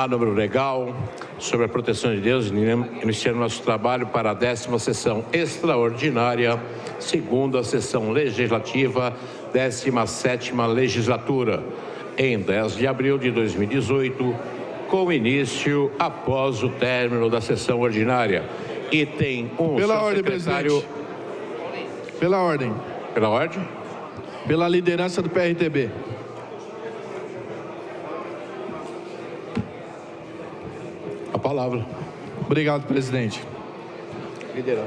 Há número legal sobre a proteção de Deus. Iniciamos nosso trabalho para a 10ª sessão extraordinária, segunda sessão legislativa, 17ª legislatura, em 10 de abril de 2018, com início após o término da sessão ordinária. E tem um Pela ordem, secretário... presidente. Pela ordem. Pela ordem? Pela liderança do PRTB. A palavra. Obrigado, presidente.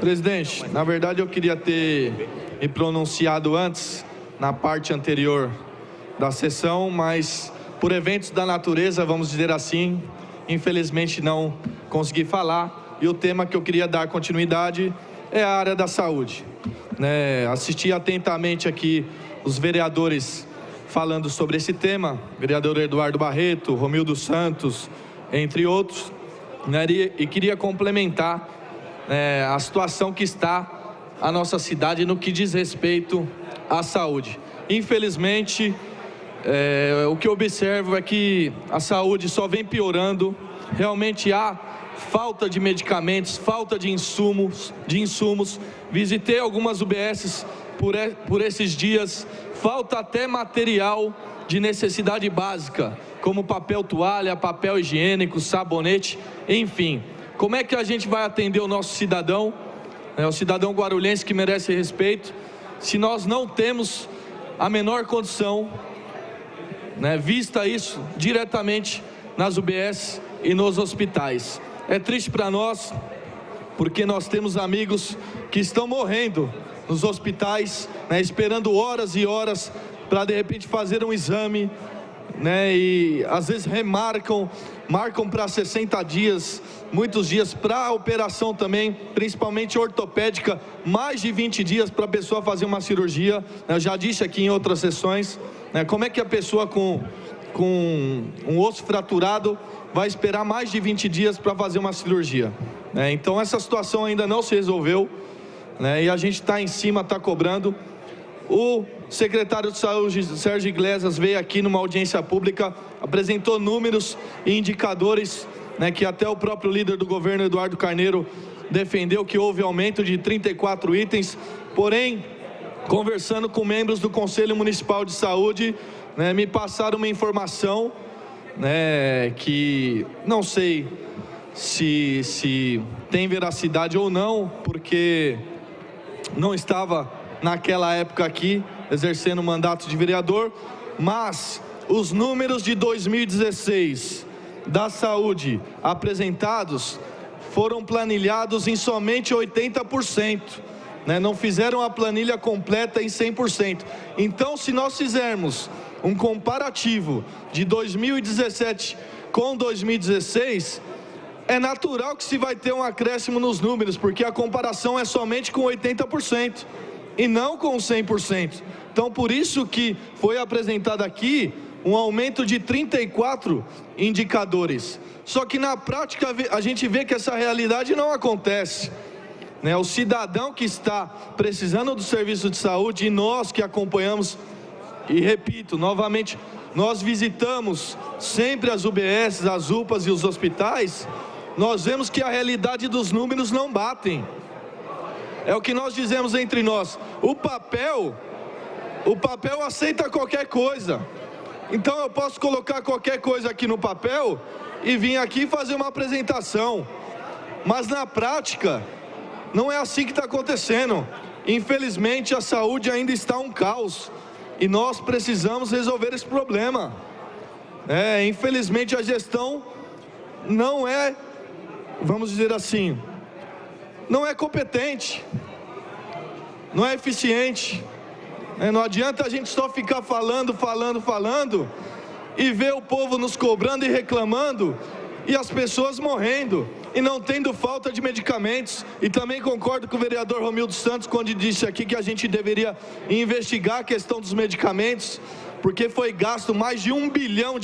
Presidente, na verdade eu queria ter me pronunciado antes, na parte anterior da sessão, mas por eventos da natureza, vamos dizer assim, infelizmente não consegui falar. E o tema que eu queria dar continuidade é a área da saúde. Assisti atentamente aqui os vereadores falando sobre esse tema, vereador Eduardo Barreto, Romildo Santos, entre outros. E queria complementar a situação que está a nossa cidade no que diz respeito à saúde. Infelizmente, o que eu observo é que a saúde só vem piorando. Realmente há falta de medicamentos, falta de insumos. Visitei algumas UBSs por esses dias, falta até material de necessidade básica, como papel toalha, papel higiênico, sabonete, enfim. Como é que a gente vai atender o nosso cidadão, o cidadão guarulhense que merece respeito, se nós não temos a menor condição, vista isso diretamente nas UBS e nos hospitais? É triste para nós, porque nós temos amigos que estão morrendo nos hospitais, esperando horas e horas para de repente fazer um exame, e às vezes marcam para 60 dias, muitos dias para a operação também, principalmente ortopédica, mais de 20 dias para a pessoa fazer uma cirurgia. Eu já disse aqui em outras sessões, como é que a pessoa com um osso fraturado vai esperar mais de 20 dias para fazer uma cirurgia? Então essa situação ainda não se resolveu, e a gente está em cima, está cobrando. O secretário de Saúde, Sérgio Iglesias, veio aqui numa audiência pública, apresentou números e indicadores, que até o próprio líder do governo, Eduardo Carneiro, defendeu que houve aumento de 34 itens, porém, conversando com membros do Conselho Municipal de Saúde, me passaram uma informação, que não sei se tem veracidade ou não, porque não estava naquela época aqui, exercendo o mandato de vereador, mas os números de 2016 da saúde apresentados foram planilhados em somente 80%, não fizeram a planilha completa em 100%. Então, se nós fizermos um comparativo de 2017 com 2016, é natural que se vai ter um acréscimo nos números, porque a comparação é somente com 80%. E não com 100%. Então, por isso que foi apresentado aqui um aumento de 34 indicadores. Só que na prática a gente vê que essa realidade não acontece. O cidadão que está precisando do serviço de saúde, e nós que acompanhamos, e repito, novamente, nós visitamos sempre as UBS, as UPAs e os hospitais, nós vemos que a realidade dos números não batem. É o que nós dizemos entre nós, o papel aceita qualquer coisa. Então eu posso colocar qualquer coisa aqui no papel e vir aqui fazer uma apresentação, mas na prática não é assim que está acontecendo. Infelizmente a saúde ainda está um caos e nós precisamos resolver esse problema. Infelizmente a gestão não é, vamos dizer assim, não é competente, não é eficiente. Não adianta a gente só ficar falando e ver o povo nos cobrando e reclamando e as pessoas morrendo e não tendo falta de medicamentos. E também concordo com o vereador Romildo Santos quando disse aqui que a gente deveria investigar a questão dos medicamentos, porque foi gasto mais de R$1 bilhão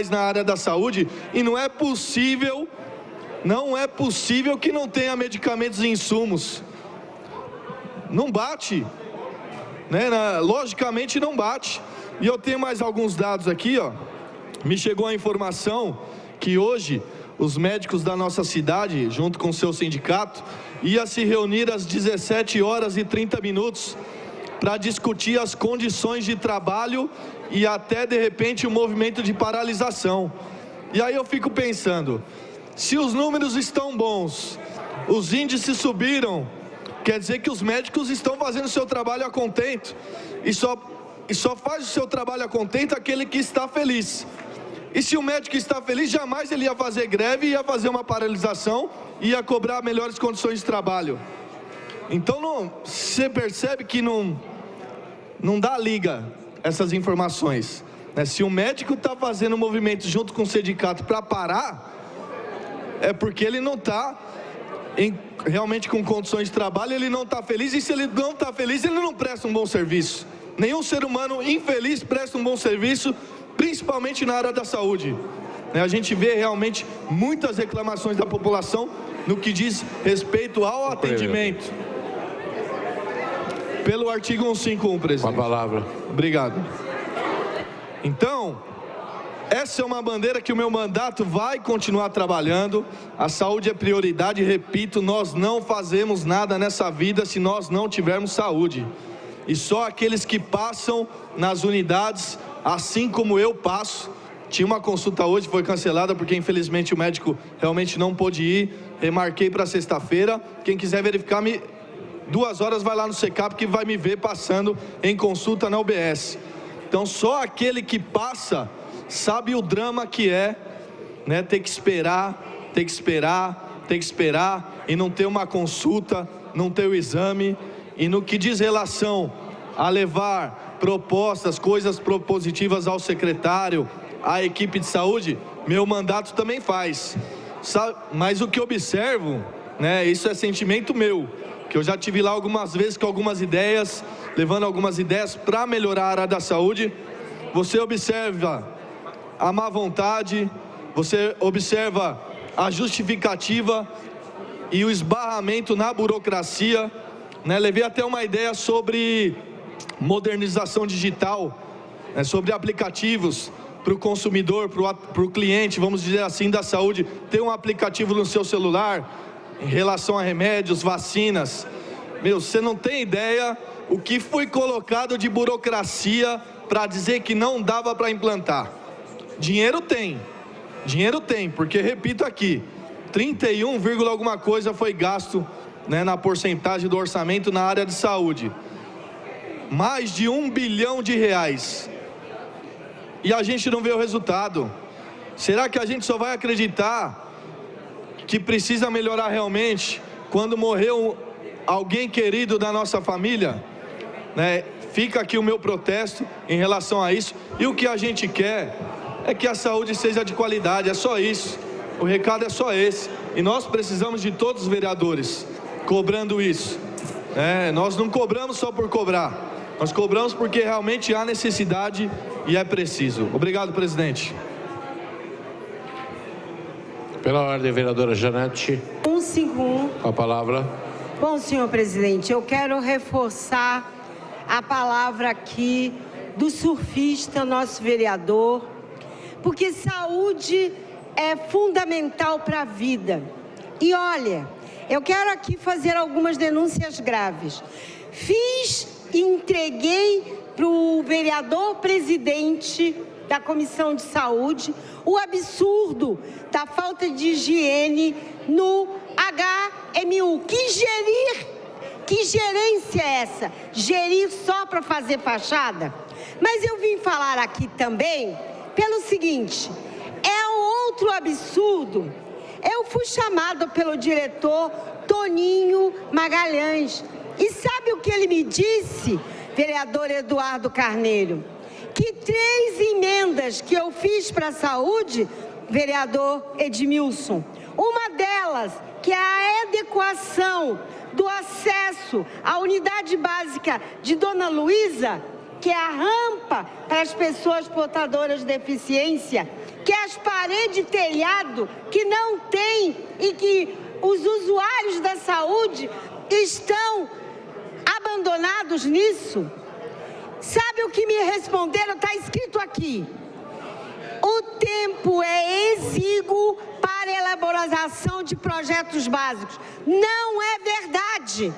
na área da saúde e não é possível que não tenha medicamentos e insumos. Não bate, logicamente não bate. E eu tenho mais alguns dados aqui, Me chegou a informação que hoje os médicos da nossa cidade, junto com o seu sindicato, ia se reunir às 17h30 para discutir as condições de trabalho e até, de repente, o movimento de paralisação. E aí eu fico pensando, se os números estão bons, os índices subiram, quer dizer que os médicos estão fazendo o seu trabalho a contento, e só faz o seu trabalho a contento aquele que está feliz. E se o médico está feliz, jamais ele ia fazer greve, ia fazer uma paralisação, ia cobrar melhores condições de trabalho. Então, você percebe que não dá liga essas informações, né? Se o médico está fazendo um movimento junto com o sindicato para parar, é porque ele não está realmente com condições de trabalho, ele não está feliz, e se ele não está feliz, ele não presta um bom serviço. Nenhum ser humano infeliz presta um bom serviço, principalmente na área da saúde. A gente vê realmente muitas reclamações da população no que diz respeito ao atendimento. Pelo artigo 151, presidente. Com a palavra. Obrigado. Então, essa é uma bandeira que o meu mandato vai continuar trabalhando. A saúde é prioridade, repito, nós não fazemos nada nessa vida se nós não tivermos saúde. E só aqueles que passam nas unidades, assim como eu passo. Tinha uma consulta hoje, foi cancelada porque infelizmente o médico realmente não pôde ir. Remarquei para sexta-feira. Quem quiser verificar, 2 horas vai lá no Secap que vai me ver passando em consulta na UBS. Então só aquele que passa sabe o drama que é, né? Ter que esperar e não ter uma consulta, não ter o exame. E no que diz relação a levar propostas, coisas propositivas ao secretário, à equipe de saúde, meu mandato também faz. Mas o que observo, né, isso é sentimento meu, que eu já tive lá algumas vezes com algumas ideias, levando algumas ideias para melhorar a área da saúde. Você observa a má vontade, você observa a justificativa e o esbarramento na burocracia, né? Levei até uma ideia sobre modernização digital, né? Sobre aplicativos para o consumidor, para o cliente, vamos dizer assim, da saúde, ter um aplicativo no seu celular em relação a remédios, vacinas. Você não tem ideia o que foi colocado de burocracia para dizer que não dava para implantar. Dinheiro tem, porque, repito aqui, 31, alguma coisa foi gasto, né, na porcentagem do orçamento na área de saúde. Mais de R$1 bilhão. E a gente não vê o resultado. Será que a gente só vai acreditar que precisa melhorar realmente quando morreu alguém querido da nossa família, né? Fica aqui o meu protesto em relação a isso. E o que a gente quer é que a saúde seja de qualidade, é só isso. O recado é só esse. E nós precisamos de todos os vereadores cobrando isso. Nós não cobramos só por cobrar. Nós cobramos porque realmente há necessidade e é preciso. Obrigado, presidente. Pela ordem, vereadora Janete. 151. Com a palavra. Bom, senhor presidente, eu quero reforçar a palavra aqui do surfista, nosso vereador, porque saúde é fundamental para a vida. E olha, eu quero aqui fazer algumas denúncias graves. Fiz e entreguei para o vereador presidente da Comissão de Saúde o absurdo da falta de higiene no HMU. Que gerência é essa? Gerir só para fazer fachada? Mas eu vim falar aqui também pelo seguinte, é um outro absurdo. Eu fui chamada pelo diretor Toninho Magalhães. E sabe o que ele me disse, vereador Eduardo Carneiro? Que 3 emendas que eu fiz para a saúde, vereador Edmilson, uma delas, que é a adequação do acesso à unidade básica de Dona Luísa, que é a rampa para as pessoas portadoras de deficiência, que é as paredes de telhado que não tem e que os usuários da saúde estão abandonados nisso. Sabe o que me responderam? Está escrito aqui. O tempo é exíguo para elaboração de projetos básicos. Não é verdade.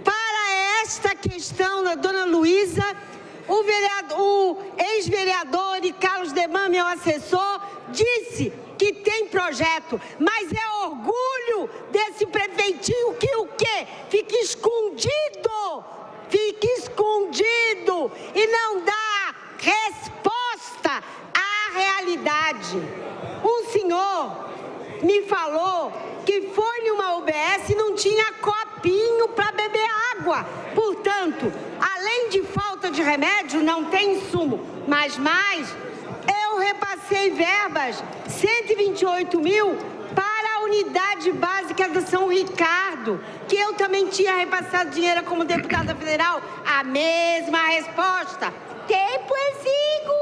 Para esta questão da dona Luísa, o ex-vereador e Carlos Deman, meu assessor, disse que tem projeto, mas é orgulho desse prefeitinho que o quê? Fica escondido e não dá resposta à realidade. Um senhor me falou que foi numa UBS e não tinha copinho para beber água. Portanto, além de falta de remédio, não tem insumo. Mas eu repassei verbas, 128 mil, para a unidade básica do São Ricardo, que eu também tinha repassado dinheiro como deputada federal. A mesma resposta. Tempo exíguo.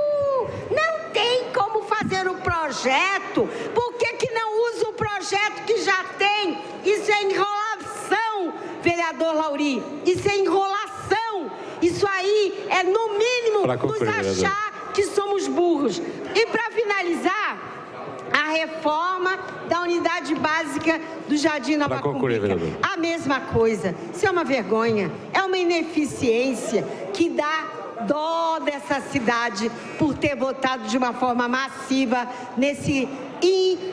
Não tem como fazer o projeto. Por que não usa o projeto que já tem? Isso é enrolação, vereador Lauri. Isso é enrolação. Isso aí é, no mínimo, nos achar que somos burros. E para finalizar, a reforma da unidade básica do Jardim Nova Cumbica. A mesma coisa. Isso é uma vergonha. É uma ineficiência que dá dó dessa cidade por ter votado de uma forma massiva nesse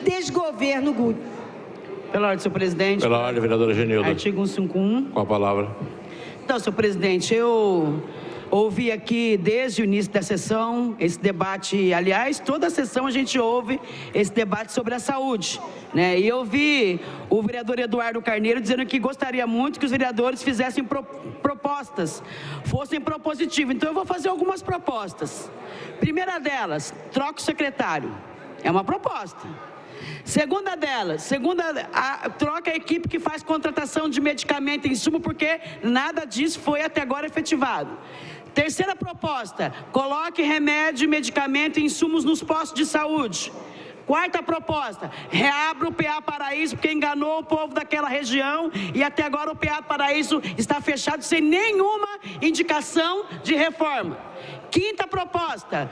desgoverno Guto. Pela ordem, senhor presidente. Pela ordem, vereadora Genilda. Artigo 151. Com a palavra. Então, senhor presidente, eu ouvi aqui desde o início da sessão esse debate, aliás, toda a sessão a gente ouve esse debate sobre a saúde, né? E eu vi o vereador Eduardo Carneiro dizendo que gostaria muito que os vereadores fizessem propostas, fossem propositivos. Então eu vou fazer algumas propostas. Primeira delas, troca o secretário. É uma proposta. Segunda delas, troca a equipe que faz contratação de medicamento e insumo, porque nada disso foi até agora efetivado. Terceira proposta, coloque remédio, medicamento e insumos nos postos de saúde. Quarta proposta, reabra o PA Paraíso, porque enganou o povo daquela região e até agora o PA Paraíso está fechado sem nenhuma indicação de reforma. Quinta proposta,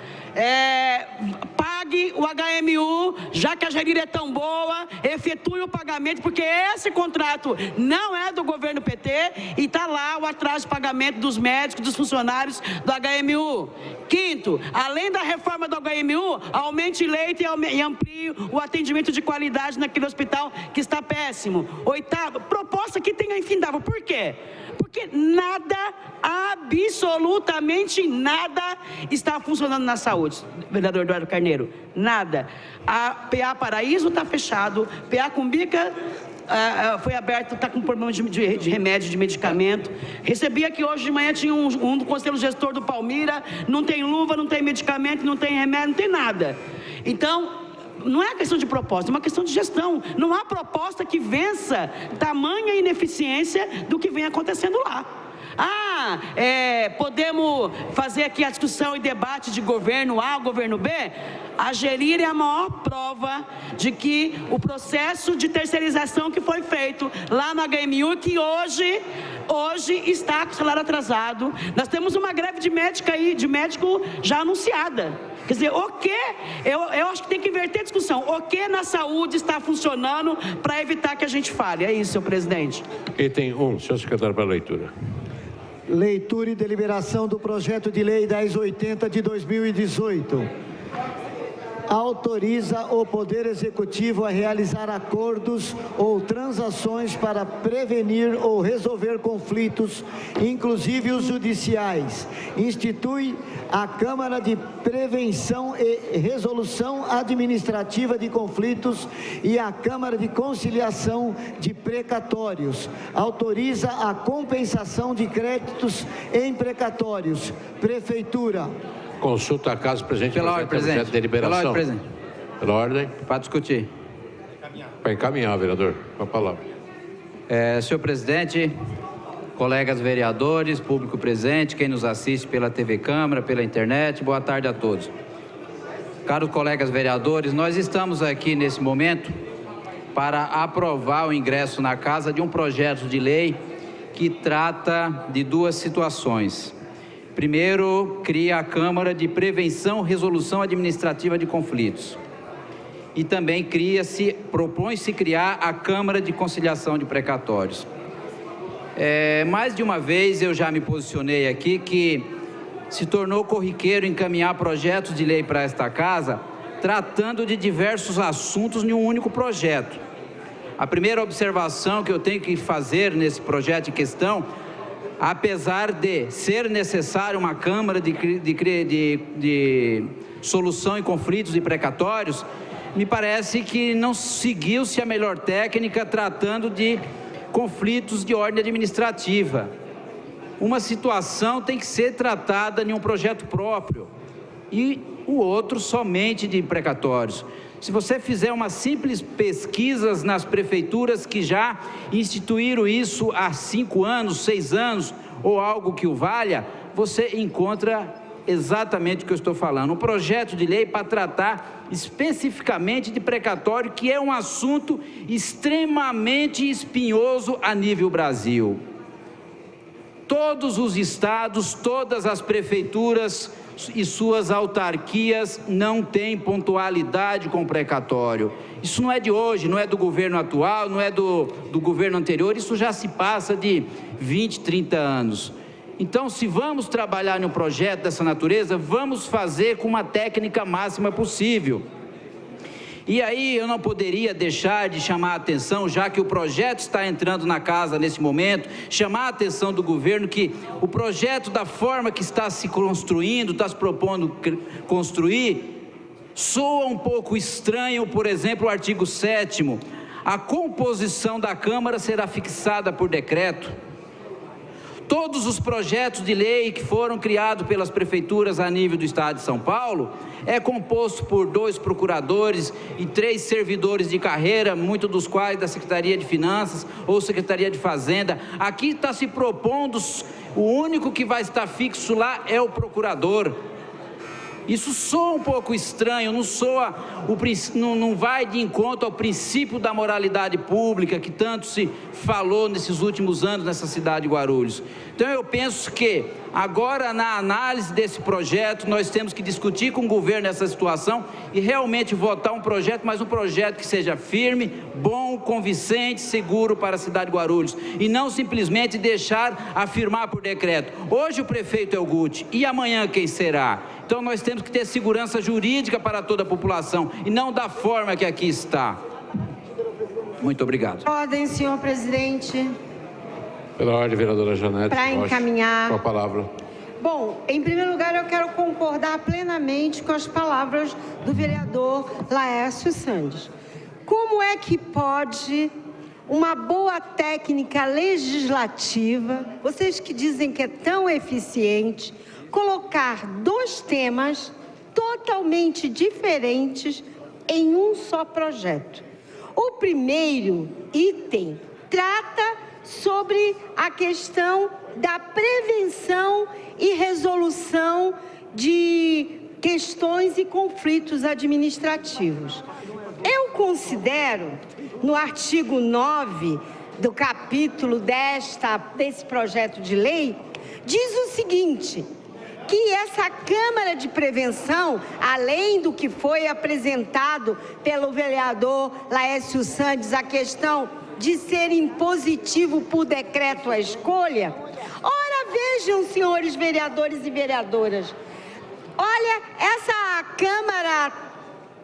pague o HMU, já que a Gerira é tão boa, efetue o pagamento, porque esse contrato não é do governo PT e está lá o atraso de pagamento dos médicos, dos funcionários do HMU. Quinto, além da reforma do HMU, aumente leite e amplie o atendimento de qualidade naquele hospital que está péssimo. Oitavo, proposta que tenha infindável. Por quê? Porque nada, absolutamente nada, está funcionando na saúde, vereador Eduardo Carneiro. Nada. A PA Paraíso está fechado, PA Cumbica foi aberto, está com problema de remédio, de medicamento. Recebi aqui hoje de manhã, tinha um do conselho gestor do Palmira, não tem luva, não tem medicamento, não tem remédio, não tem nada. Então, não é questão de proposta, é uma questão de gestão. Não há proposta que vença tamanha ineficiência do que vem acontecendo lá. Podemos fazer aqui a discussão e debate de governo A, governo B? A Gerira é a maior prova de que o processo de terceirização que foi feito lá no HMU, que hoje está com o salário atrasado. Nós temos uma greve de médico já anunciada. Quer dizer, o que? Eu acho que tem que inverter a discussão. O que na saúde está funcionando para evitar que a gente fale? É isso, senhor presidente. Item 1, senhor secretário, para a leitura. Leitura e deliberação do projeto de lei 1080 de 2018. Autoriza o Poder Executivo a realizar acordos ou transações para prevenir ou resolver conflitos, inclusive os judiciais. Institui a Câmara de Prevenção e Resolução Administrativa de Conflitos e a Câmara de Conciliação de Precatórios. Autoriza a compensação de créditos em precatórios. Prefeitura. Consulta a casa, presidente. Pela ordem, presidente. De deliberação. Pela ordem, presidente. Pela ordem. Para discutir. Para encaminhar, vereador. Com a palavra. Senhor presidente, colegas vereadores, público presente, quem nos assiste pela TV Câmara, pela internet, boa tarde a todos. Caros colegas vereadores, nós estamos aqui nesse momento para aprovar o ingresso na casa de um projeto de lei que trata de duas situações. Primeiro, cria a Câmara de Prevenção e Resolução Administrativa de Conflitos. E também propõe-se criar a Câmara de Conciliação de Precatórios. Mais de uma vez eu já me posicionei aqui que se tornou corriqueiro encaminhar projetos de lei para esta casa, tratando de diversos assuntos em um único projeto. A primeira observação que eu tenho que fazer nesse projeto em questão, apesar de ser necessário uma Câmara de solução em conflitos e precatórios, me parece que não seguiu-se a melhor técnica tratando de conflitos de ordem administrativa. Uma situação tem que ser tratada em um projeto próprio e o outro somente de precatórios. Se você fizer uma simples pesquisa nas prefeituras que já instituíram isso há 5 anos, 6 anos, ou algo que o valha, você encontra exatamente o que eu estou falando. Um projeto de lei para tratar especificamente de precatório, que é um assunto extremamente espinhoso a nível Brasil. Todos os estados, todas as prefeituras e suas autarquias não têm pontualidade com o precatório. Isso não é de hoje, não é do governo atual, não é do governo anterior, isso já se passa de 20, 30 anos. Então, se vamos trabalhar em um projeto dessa natureza, vamos fazer com uma técnica máxima possível. E aí eu não poderia deixar de chamar a atenção, já que o projeto está entrando na casa nesse momento, chamar a atenção do governo que o projeto, da forma que está se construindo, está se propondo construir, soa um pouco estranho. Por exemplo, o artigo 7º, a composição da Câmara será fixada por decreto. Todos os projetos de lei que foram criados pelas prefeituras a nível do estado de São Paulo é composto por 2 procuradores e 3 servidores de carreira, muitos dos quais da Secretaria de Finanças ou Secretaria de Fazenda. Aqui está se propondo, o único que vai estar fixo lá é o procurador. Isso soa um pouco estranho, não vai de encontro ao princípio da moralidade pública que tanto se falou nesses últimos anos nessa cidade de Guarulhos. Então eu penso que agora, na análise desse projeto, nós temos que discutir com o governo essa situação e realmente votar um projeto, mas um projeto que seja firme, bom, convincente, seguro para a cidade de Guarulhos, e não simplesmente deixar afirmar por decreto. Hoje o prefeito é o Guti, e amanhã quem será? Então nós temos que ter segurança jurídica para toda a população, e não da forma que aqui está. Muito obrigado. Ordem, senhor presidente. Pela ordem, vereadora Janete. Para encaminhar. Com a palavra. Bom, em primeiro lugar, eu quero concordar plenamente com as palavras do vereador Laércio Sandes. Como é que pode uma boa técnica legislativa, vocês que dizem que é tão eficiente, colocar 2 temas totalmente diferentes em um só projeto? O primeiro item trata sobre a questão da prevenção e resolução de questões e conflitos administrativos. Eu considero, no artigo 9 do capítulo desse projeto de lei, diz o seguinte, que essa Câmara de Prevenção, além do que foi apresentado pelo vereador Laércio Sandes, a questão de ser impositivo por decreto a escolha, ora vejam, senhores vereadores e vereadoras, olha, essa Câmara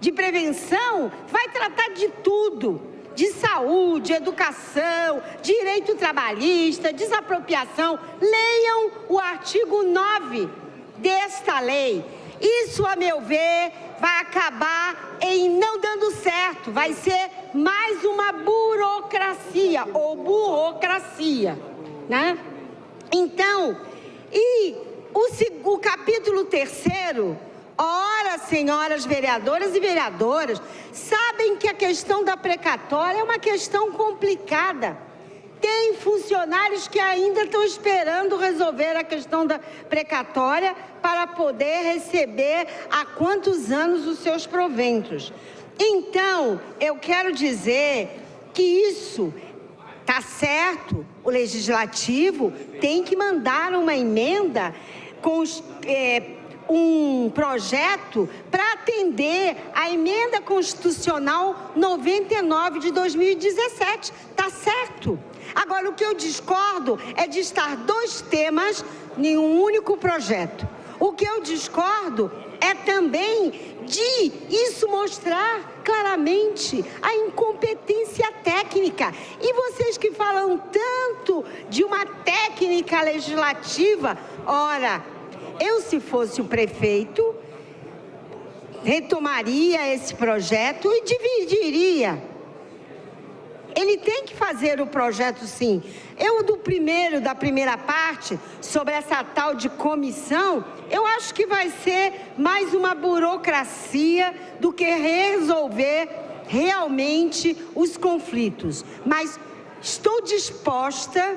de Prevenção vai tratar de tudo, de saúde, educação, direito trabalhista, desapropriação. Leiam o artigo 9 desta lei. Isso, a meu ver, vai acabar em não dando certo, vai ser mais uma burocracia ou burocracia, né? Então, e o capítulo 3º, ora, senhoras vereadoras e vereadoras, sabem que a questão da precatória é uma questão complicada. Tem funcionários que ainda estão esperando resolver a questão da precatória para poder receber há quantos anos os seus proventos. Então, eu quero dizer que isso está certo, o Legislativo tem que mandar uma emenda um projeto para atender a emenda constitucional 99 de 2017. Tá certo. Agora, o que eu discordo é de estar 2 temas em um único projeto. O que eu discordo é também de isso mostrar claramente a incompetência técnica. E vocês que falam tanto de uma técnica legislativa, ora, eu, se fosse o prefeito, retomaria esse projeto e dividiria. Ele tem que fazer o projeto, sim. Da primeira parte, sobre essa tal de comissão, eu acho que vai ser mais uma burocracia do que resolver realmente os conflitos. Mas estou disposta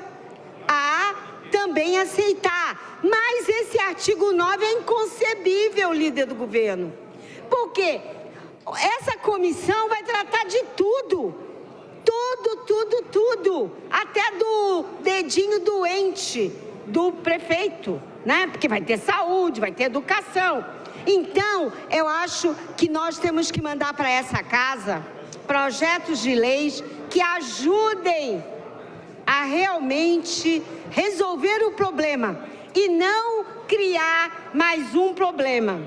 a também aceitar. Mas esse artigo 9 é inconcebível, líder do governo. Porque essa comissão vai tratar de tudo. Tudo, até do dedinho doente do prefeito, né? Porque vai ter saúde, vai ter educação. Então, eu acho que nós temos que mandar para essa casa projetos de leis que ajudem a realmente resolver o problema e não criar mais um problema.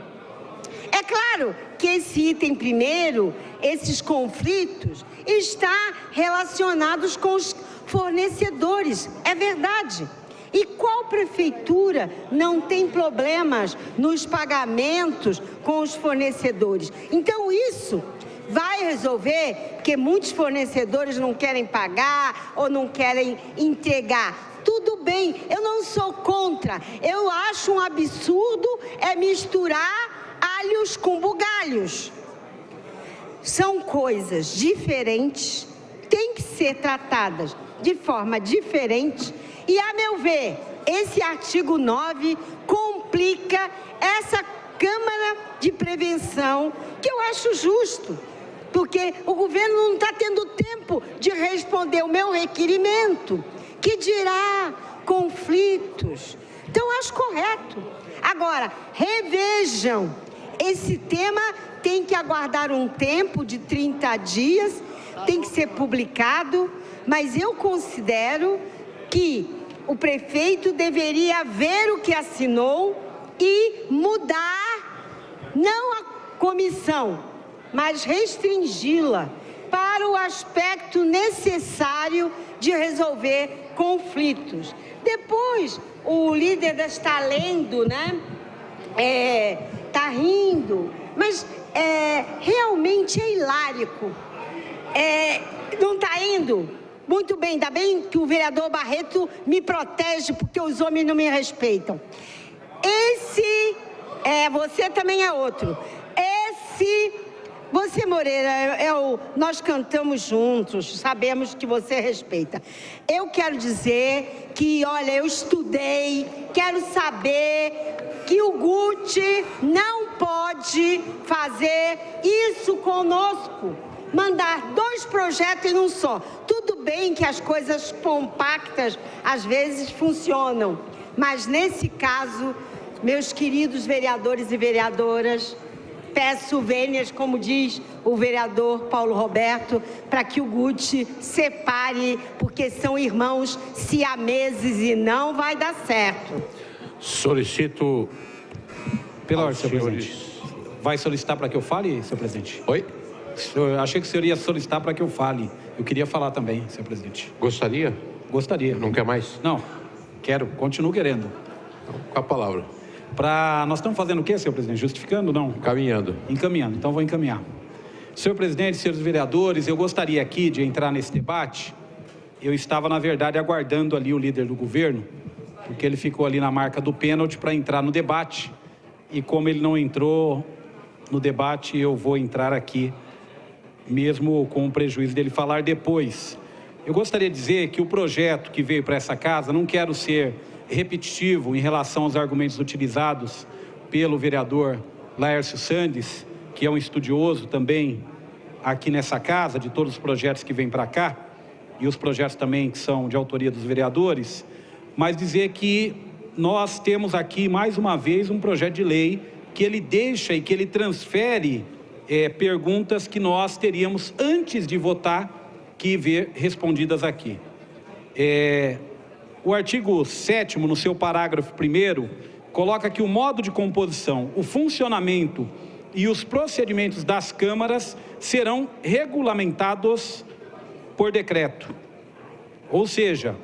É claro que esse item primeiro, esses conflitos, está relacionados com os fornecedores, é verdade. E qual prefeitura não tem problemas nos pagamentos com os fornecedores? Então isso vai resolver, porque muitos fornecedores não querem pagar ou não querem entregar. Tudo bem, eu não sou contra, eu acho um absurdo misturar alhos com bugalhos. São coisas diferentes, têm que ser tratadas de forma diferente e, a meu ver, esse artigo 9 complica essa Câmara de Prevenção, que eu acho justo, porque o governo não está tendo tempo de responder o meu requerimento, que dirá conflitos. Então, eu acho correto. Agora, revejam, esse tema tem que aguardar um tempo de 30 dias, tem que ser publicado, mas eu considero que o prefeito deveria ver o que assinou e mudar, não a comissão, mas restringi-la para o aspecto necessário de resolver conflitos. Depois, o líder está lendo, né? Está rindo, mas realmente é hilárico. Não está indo? Muito bem, ainda bem que o vereador Barreto me protege, porque os homens não me respeitam. Você também é outro. Você, Moreira, nós cantamos juntos, sabemos que você respeita. Eu quero dizer que, olha, eu estudei, quero saber que o Guti não pode fazer isso conosco, mandar 2 projetos em um só. Tudo bem que as coisas compactas às vezes funcionam, mas nesse caso, meus queridos vereadores e vereadoras, peço vênias, como diz o vereador Paulo Roberto, para que o Guti separe, porque são irmãos siameses e não vai dar certo. Solicito... Pela ordem, senhor presidente. Vai solicitar para que eu fale, senhor presidente? Oi? Eu achei que o senhor ia solicitar para que eu fale. Eu queria falar também, senhor presidente. Gostaria? Gostaria. Não quer mais? Não, quero, continuo querendo. Com a palavra. Nós estamos fazendo o quê, senhor presidente? Justificando, não? Caminhando. Encaminhando, então vou encaminhar. Senhor presidente, senhores vereadores, eu gostaria aqui de entrar nesse debate. Eu estava, na verdade, aguardando ali o líder do governo, porque ele ficou ali na marca do pênalti para entrar no debate. E como ele não entrou no debate, eu vou entrar aqui, mesmo com o prejuízo dele falar depois. Eu gostaria de dizer que o projeto que veio para essa casa, não quero ser repetitivo em relação aos argumentos utilizados pelo vereador Laércio Sandes, que é um estudioso também aqui nessa casa, de todos os projetos que vêm para cá, e os projetos também que são de autoria dos vereadores, mas dizer que nós temos aqui, mais uma vez, um projeto de lei que ele deixa e que ele transfere perguntas que nós teríamos, antes de votar, que ver respondidas aqui. O artigo 7º, no seu parágrafo 1º, coloca que o modo de composição, o funcionamento e os procedimentos das câmaras serão regulamentados por decreto. Ou seja,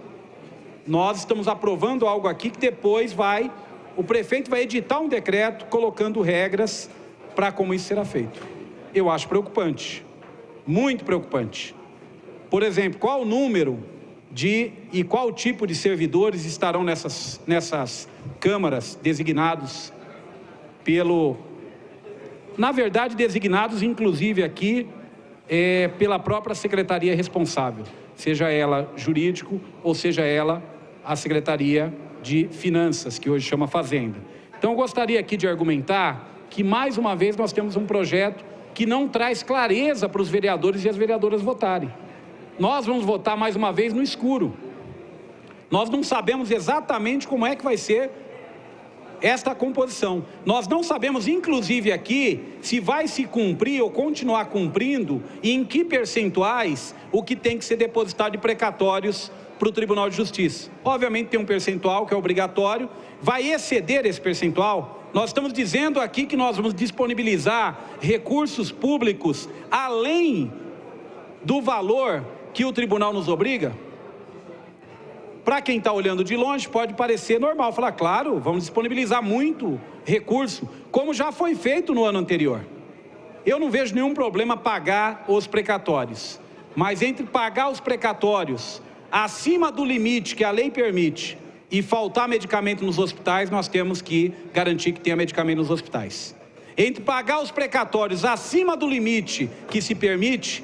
nós estamos aprovando algo aqui que depois o prefeito vai editar um decreto colocando regras para como isso será feito. Eu acho preocupante, muito preocupante. Por exemplo, qual o número e qual tipo de servidores estarão nessas câmaras designados na verdade, designados inclusive aqui pela própria secretaria responsável, seja ela jurídico ou seja ela a Secretaria de Finanças, que hoje chama Fazenda. Então, eu gostaria aqui de argumentar que, mais uma vez, nós temos um projeto que não traz clareza para os vereadores e as vereadoras votarem. Nós vamos votar, mais uma vez, no escuro. Nós não sabemos exatamente como é que vai ser esta composição. Nós não sabemos, inclusive aqui, se vai se cumprir ou continuar cumprindo e em que percentuais o que tem que ser depositado de precatórios para o Tribunal de Justiça. Obviamente tem um percentual que é obrigatório, vai exceder esse percentual. Nós estamos dizendo aqui que nós vamos disponibilizar recursos públicos além do valor que o tribunal nos obriga. Para quem está olhando de longe, pode parecer normal, falar, claro, vamos disponibilizar muito recurso, como já foi feito no ano anterior. Eu não vejo nenhum problema pagar os precatórios, mas entre pagar os precatórios acima do limite que a lei permite e faltar medicamento nos hospitais, nós temos que garantir que tenha medicamento nos hospitais. Entre pagar os precatórios acima do limite que se permite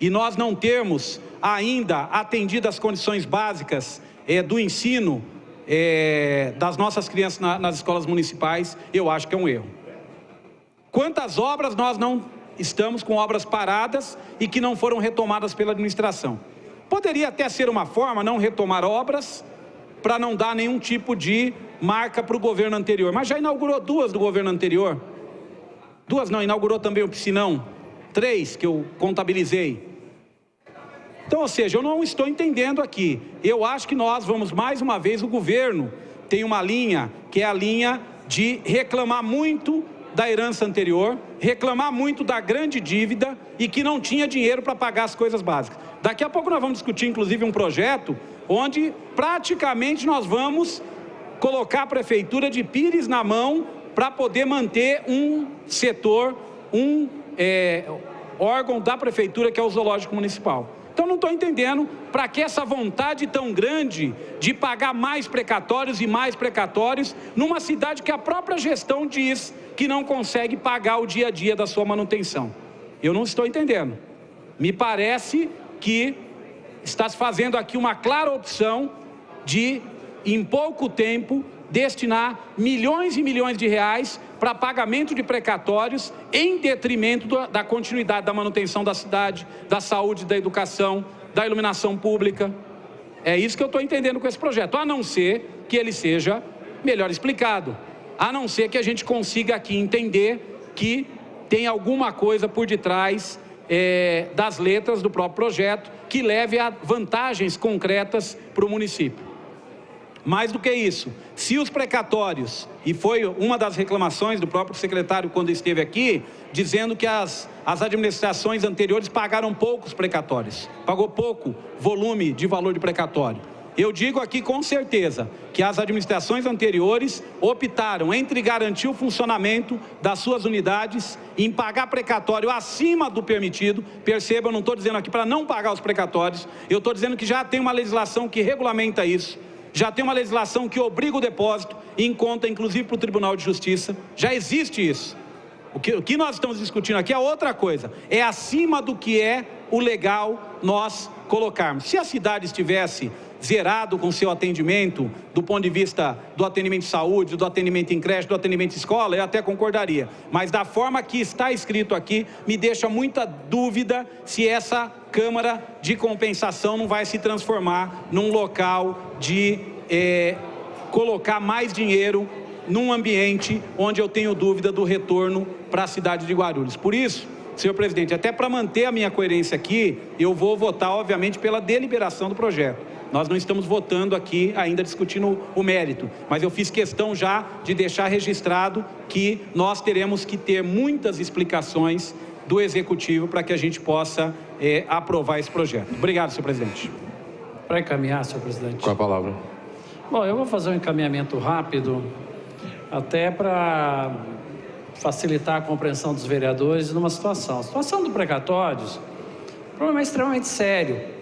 e nós não termos ainda atendido as condições básicas do ensino das nossas crianças nas escolas municipais, eu acho que é um erro. Quantas obras nós não estamos com obras paradas e que não foram retomadas pela administração? Poderia até ser uma forma não retomar obras para não dar nenhum tipo de marca para o governo anterior, mas já inaugurou 2 do governo anterior. 2 não, inaugurou também o Piscinão, 3 que eu contabilizei. Então, ou seja, eu não estou entendendo aqui. Eu acho que nós vamos, mais uma vez, o governo tem uma linha, que é a linha de reclamar muito da herança anterior, reclamar muito da grande dívida e que não tinha dinheiro para pagar as coisas básicas. Daqui a pouco nós vamos discutir, inclusive, um projeto onde praticamente nós vamos colocar a Prefeitura de Pires na mão para poder manter um setor, órgão da Prefeitura, que é o Zoológico Municipal. Então, não estou entendendo para que essa vontade tão grande de pagar mais precatórios e mais precatórios numa cidade que a própria gestão diz que não consegue pagar o dia a dia da sua manutenção. Eu não estou entendendo. Me parece que está se fazendo aqui uma clara opção de, em pouco tempo, destinar milhões e milhões de reais para pagamento de precatórios em detrimento da continuidade da manutenção da cidade, da saúde, da educação, da iluminação pública. É isso que eu estou entendendo com esse projeto, a não ser que ele seja melhor explicado, a não ser que a gente consiga aqui entender que tem alguma coisa por detrás das letras do próprio projeto que leve a vantagens concretas para o município. Mais do que isso, se os precatórios, e foi uma das reclamações do próprio secretário quando esteve aqui, dizendo que as administrações anteriores pagaram poucos precatórios, pagou pouco volume de valor de precatório. Eu digo aqui com certeza que as administrações anteriores optaram entre garantir o funcionamento das suas unidades em pagar precatório acima do permitido. Perceba, eu não estou dizendo aqui para não pagar os precatórios, eu estou dizendo que já tem uma legislação que regulamenta isso. Já tem uma legislação que obriga o depósito em conta, inclusive para o Tribunal de Justiça. Já existe isso. O que nós estamos discutindo aqui é outra coisa. É acima do que é o legal nós colocarmos. Se a cidade estivesse zerado com seu atendimento, do ponto de vista do atendimento de saúde, do atendimento em creche, do atendimento em escola, eu até concordaria. Mas da forma que está escrito aqui, me deixa muita dúvida se essa Câmara de Compensação não vai se transformar num local de colocar mais dinheiro num ambiente onde eu tenho dúvida do retorno para a cidade de Guarulhos. Por isso, senhor presidente, até para manter a minha coerência aqui, eu vou votar, obviamente, pela deliberação do projeto. Nós não estamos votando aqui, ainda discutindo o mérito, mas eu fiz questão já de deixar registrado que nós teremos que ter muitas explicações do Executivo para que a gente possa aprovar esse projeto. Obrigado, senhor presidente. Para encaminhar, senhor presidente. Com a palavra. Bom, eu vou fazer um encaminhamento rápido, até para facilitar a compreensão dos vereadores numa situação. A situação do precatórios, o problema é extremamente sério.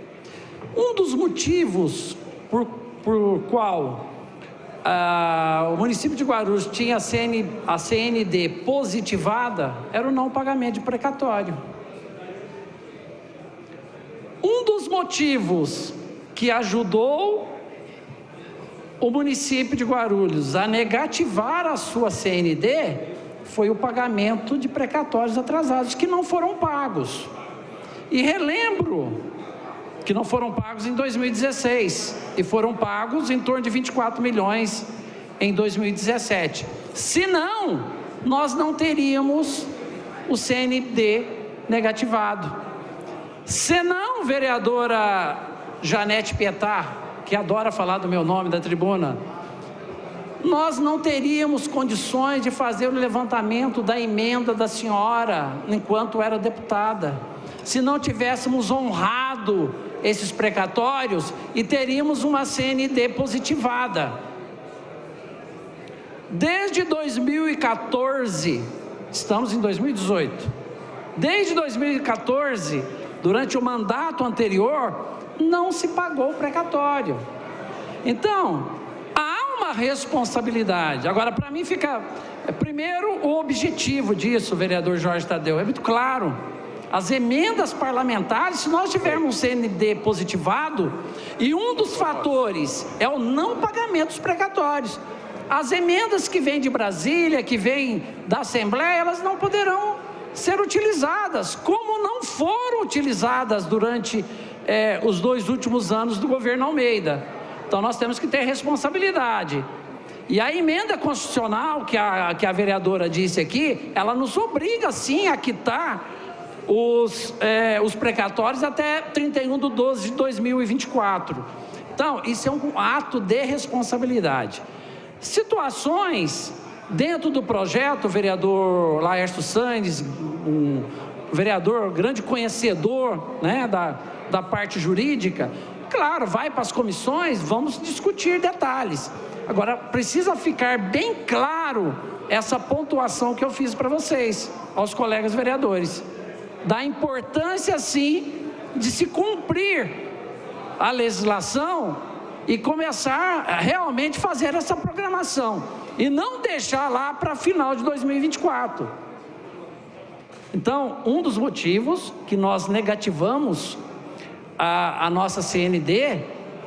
Um dos motivos por qual o município de Guarulhos tinha a CND positivada era o não pagamento de precatório. Um dos motivos que ajudou o município de Guarulhos a negativar a sua CND foi o pagamento de precatórios atrasados que não foram pagos. E relembro que não foram pagos em 2016 e foram pagos em torno de 24 milhões em 2017. Senão, nós não teríamos o CND negativado. Senão, vereadora Janete Pietá, que adora falar do meu nome da tribuna, nós não teríamos condições de fazer o levantamento da emenda da senhora enquanto era deputada, se não tivéssemos honrado esses precatórios e teríamos uma CND positivada. Desde 2014, estamos em 2018, desde 2014, durante o mandato anterior, não se pagou o precatório. Então, há uma responsabilidade. Agora, para mim fica, primeiro, o objetivo disso, vereador Jorge Tadeu, é muito claro. As emendas parlamentares, se nós tivermos um CND positivado, e um dos fatores é o não pagamento dos precatórios. As emendas que vêm de Brasília, que vêm da Assembleia, elas não poderão ser utilizadas, como não foram utilizadas durante os 2 últimos anos do governo Almeida. Então nós temos que ter responsabilidade. E a emenda constitucional que a vereadora disse aqui, ela nos obriga sim a quitar os precatórios até 31/12/2024. Então, isso é um ato de responsabilidade. Situações dentro do projeto, o vereador Laércio Sandes, um vereador grande conhecedor, né, da parte jurídica, claro, vai para as comissões, vamos discutir detalhes. Agora, precisa ficar bem claro essa pontuação que eu fiz para vocês, aos colegas vereadores, da importância, sim, de se cumprir a legislação e começar a realmente fazer essa programação, e não deixar lá para final de 2024. Então, um dos motivos que nós negativamos a nossa CND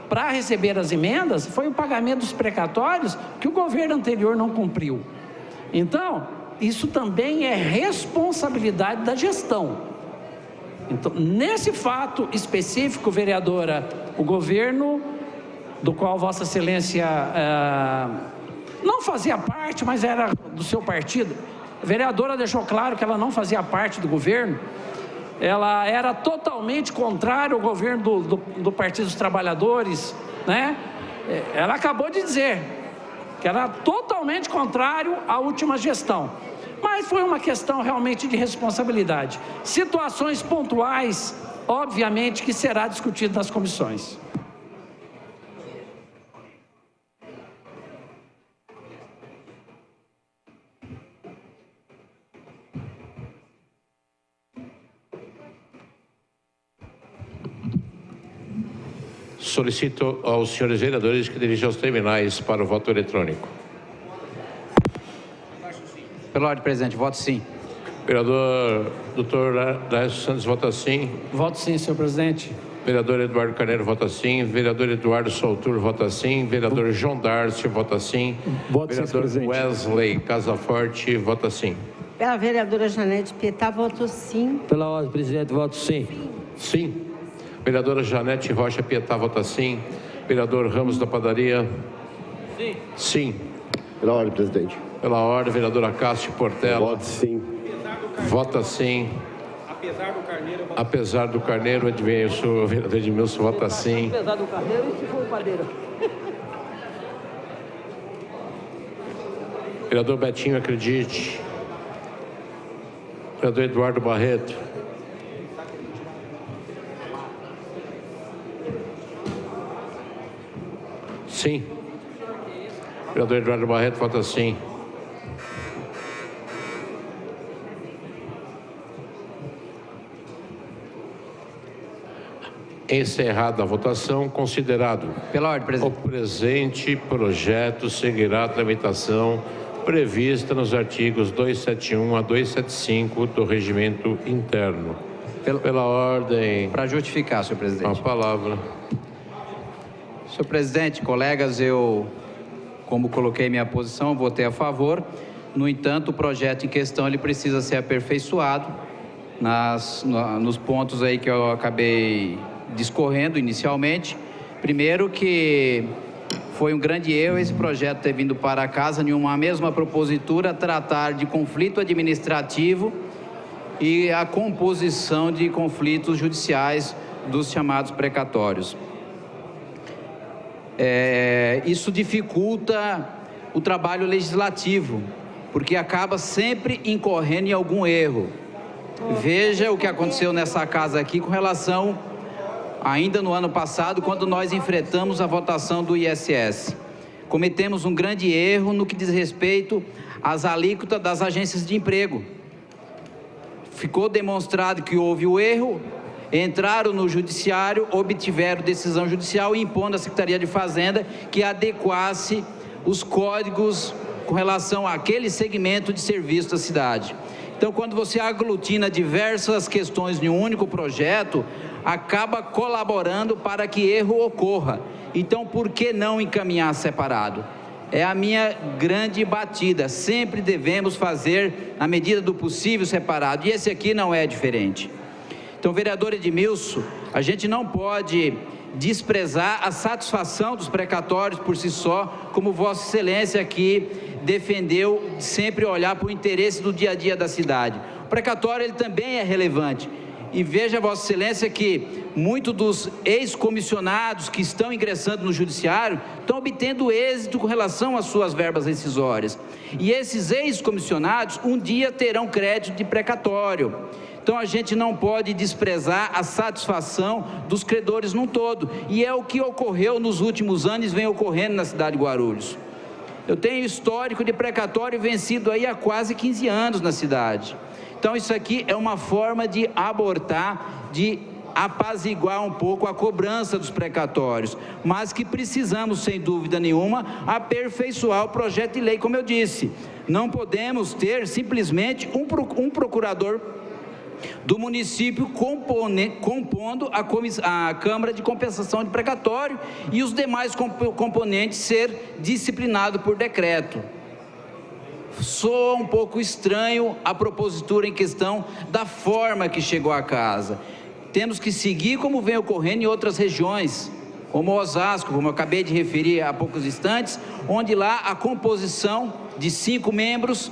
para receber as emendas foi o pagamento dos precatórios que o governo anterior não cumpriu. Então, isso também é responsabilidade da gestão. Então, nesse fato específico, vereadora, o governo do qual Vossa Excelência não fazia parte, mas era do seu partido, a vereadora deixou claro que ela não fazia parte do governo, ela era totalmente contrária ao governo do Partido dos Trabalhadores, né? Ela acabou de dizer que era totalmente contrário à última gestão. Mas foi uma questão realmente de responsabilidade. Situações pontuais, obviamente, que será discutido nas comissões. Solicito aos senhores vereadores que dirijam os terminais para o voto eletrônico. Pela ordem, presidente, voto sim. Vereador Dr. Laércio Santos, vota sim. Voto sim, senhor presidente. Vereador Eduardo Carneiro, vota sim. Vereador Eduardo Soutur, vota sim. Vereador João Darcio, vota sim. Voto sim, vereador presidente. Wesley Casaforte, vota sim. Pela vereadora Janete Pietá, voto sim. Pela ordem, presidente, voto sim. Sim. Vereadora Janete Rocha Pietá, vota sim. Vereador Ramos da Padaria. Sim. Sim. Pela ordem, presidente. Pela ordem, vereadora Cássio Portela. Voto sim. Vota sim. Apesar do Carneiro... Apesar do Carneiro, o vereador Edmilson vota sim. Apesar do Carneiro e se for o Padeira. Vereador Betinho, acredite. Vereador Eduardo Barreto. Sim. Vereador Eduardo Barreto vota sim. Encerrada a votação, considerado Pela ordem, presidente. o presente projeto seguirá a tramitação prevista nos artigos 271 a 275 do Regimento Interno. Pela ordem. Para justificar, senhor A presidente. palavra. Senhor presidente, colegas, eu, como coloquei minha posição, votei a favor. No entanto, o projeto em questão ele precisa ser aperfeiçoado nos pontos aí que eu acabei discorrendo inicialmente. Primeiro que foi um grande erro esse projeto ter vindo para casa em uma mesma propositura tratar de conflito administrativo e a composição de conflitos judiciais dos chamados precatórios. Isso dificulta o trabalho legislativo, porque acaba sempre incorrendo em algum erro. Veja o que aconteceu nessa casa aqui com relação, ainda no ano passado, quando nós enfrentamos a votação do ISS. Cometemos um grande erro no que diz respeito às alíquotas das agências de emprego. Ficou demonstrado que houve o erro, entraram no judiciário, obtiveram decisão judicial impondo à Secretaria de Fazenda que adequasse os códigos com relação àquele segmento de serviço da cidade. Então, quando você aglutina diversas questões em um único projeto, acaba colaborando para que erro ocorra. Então, por que não encaminhar separado? É a minha grande batida. Sempre devemos fazer, na medida do possível, separado. E esse aqui não é diferente. Então, vereador Edmilson, a gente não pode desprezar a satisfação dos precatórios por si só, como Vossa Excelência aqui defendeu, sempre olhar para o interesse do dia a dia da cidade. O precatório ele também é relevante. E veja, Vossa Excelência, que muitos dos ex-comissionados que estão ingressando no judiciário estão obtendo êxito com relação às suas verbas rescisórias. E esses ex-comissionados um dia terão crédito de precatório. Então a gente não pode desprezar a satisfação dos credores num todo. E é o que ocorreu nos últimos anos e vem ocorrendo na cidade de Guarulhos. Eu tenho histórico de precatório vencido aí há quase 15 anos na cidade. Então isso aqui é uma forma de abortar, de apaziguar um pouco a cobrança dos precatórios, mas que precisamos, sem dúvida nenhuma, aperfeiçoar o projeto de lei, como eu disse. Não podemos ter simplesmente um procurador do município compondo a Câmara de Compensação de Precatório e os demais componentes ser disciplinado por decreto. Soa um pouco estranho a propositura em questão da forma que chegou à casa. Temos que seguir como vem ocorrendo em outras regiões, como Osasco, como eu acabei de referir há poucos instantes, onde lá a composição de 5 membros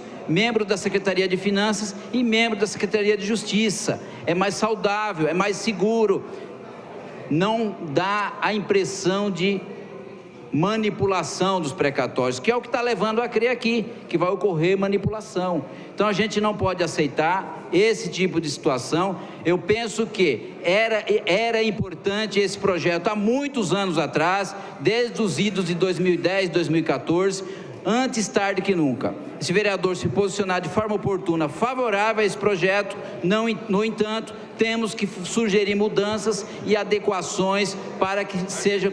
da Secretaria de Finanças e membro da Secretaria de Justiça. É mais saudável, é mais seguro, não dá a impressão de manipulação dos precatórios, que é o que está levando a crer aqui, que vai ocorrer manipulação. Então a gente não pode aceitar esse tipo de situação. Eu penso que era importante esse projeto há muitos anos atrás, desde os idos de 2010, 2014, antes tarde que nunca. Esse vereador se posicionar de forma oportuna, favorável a esse projeto, no entanto, temos que sugerir mudanças e adequações para que seja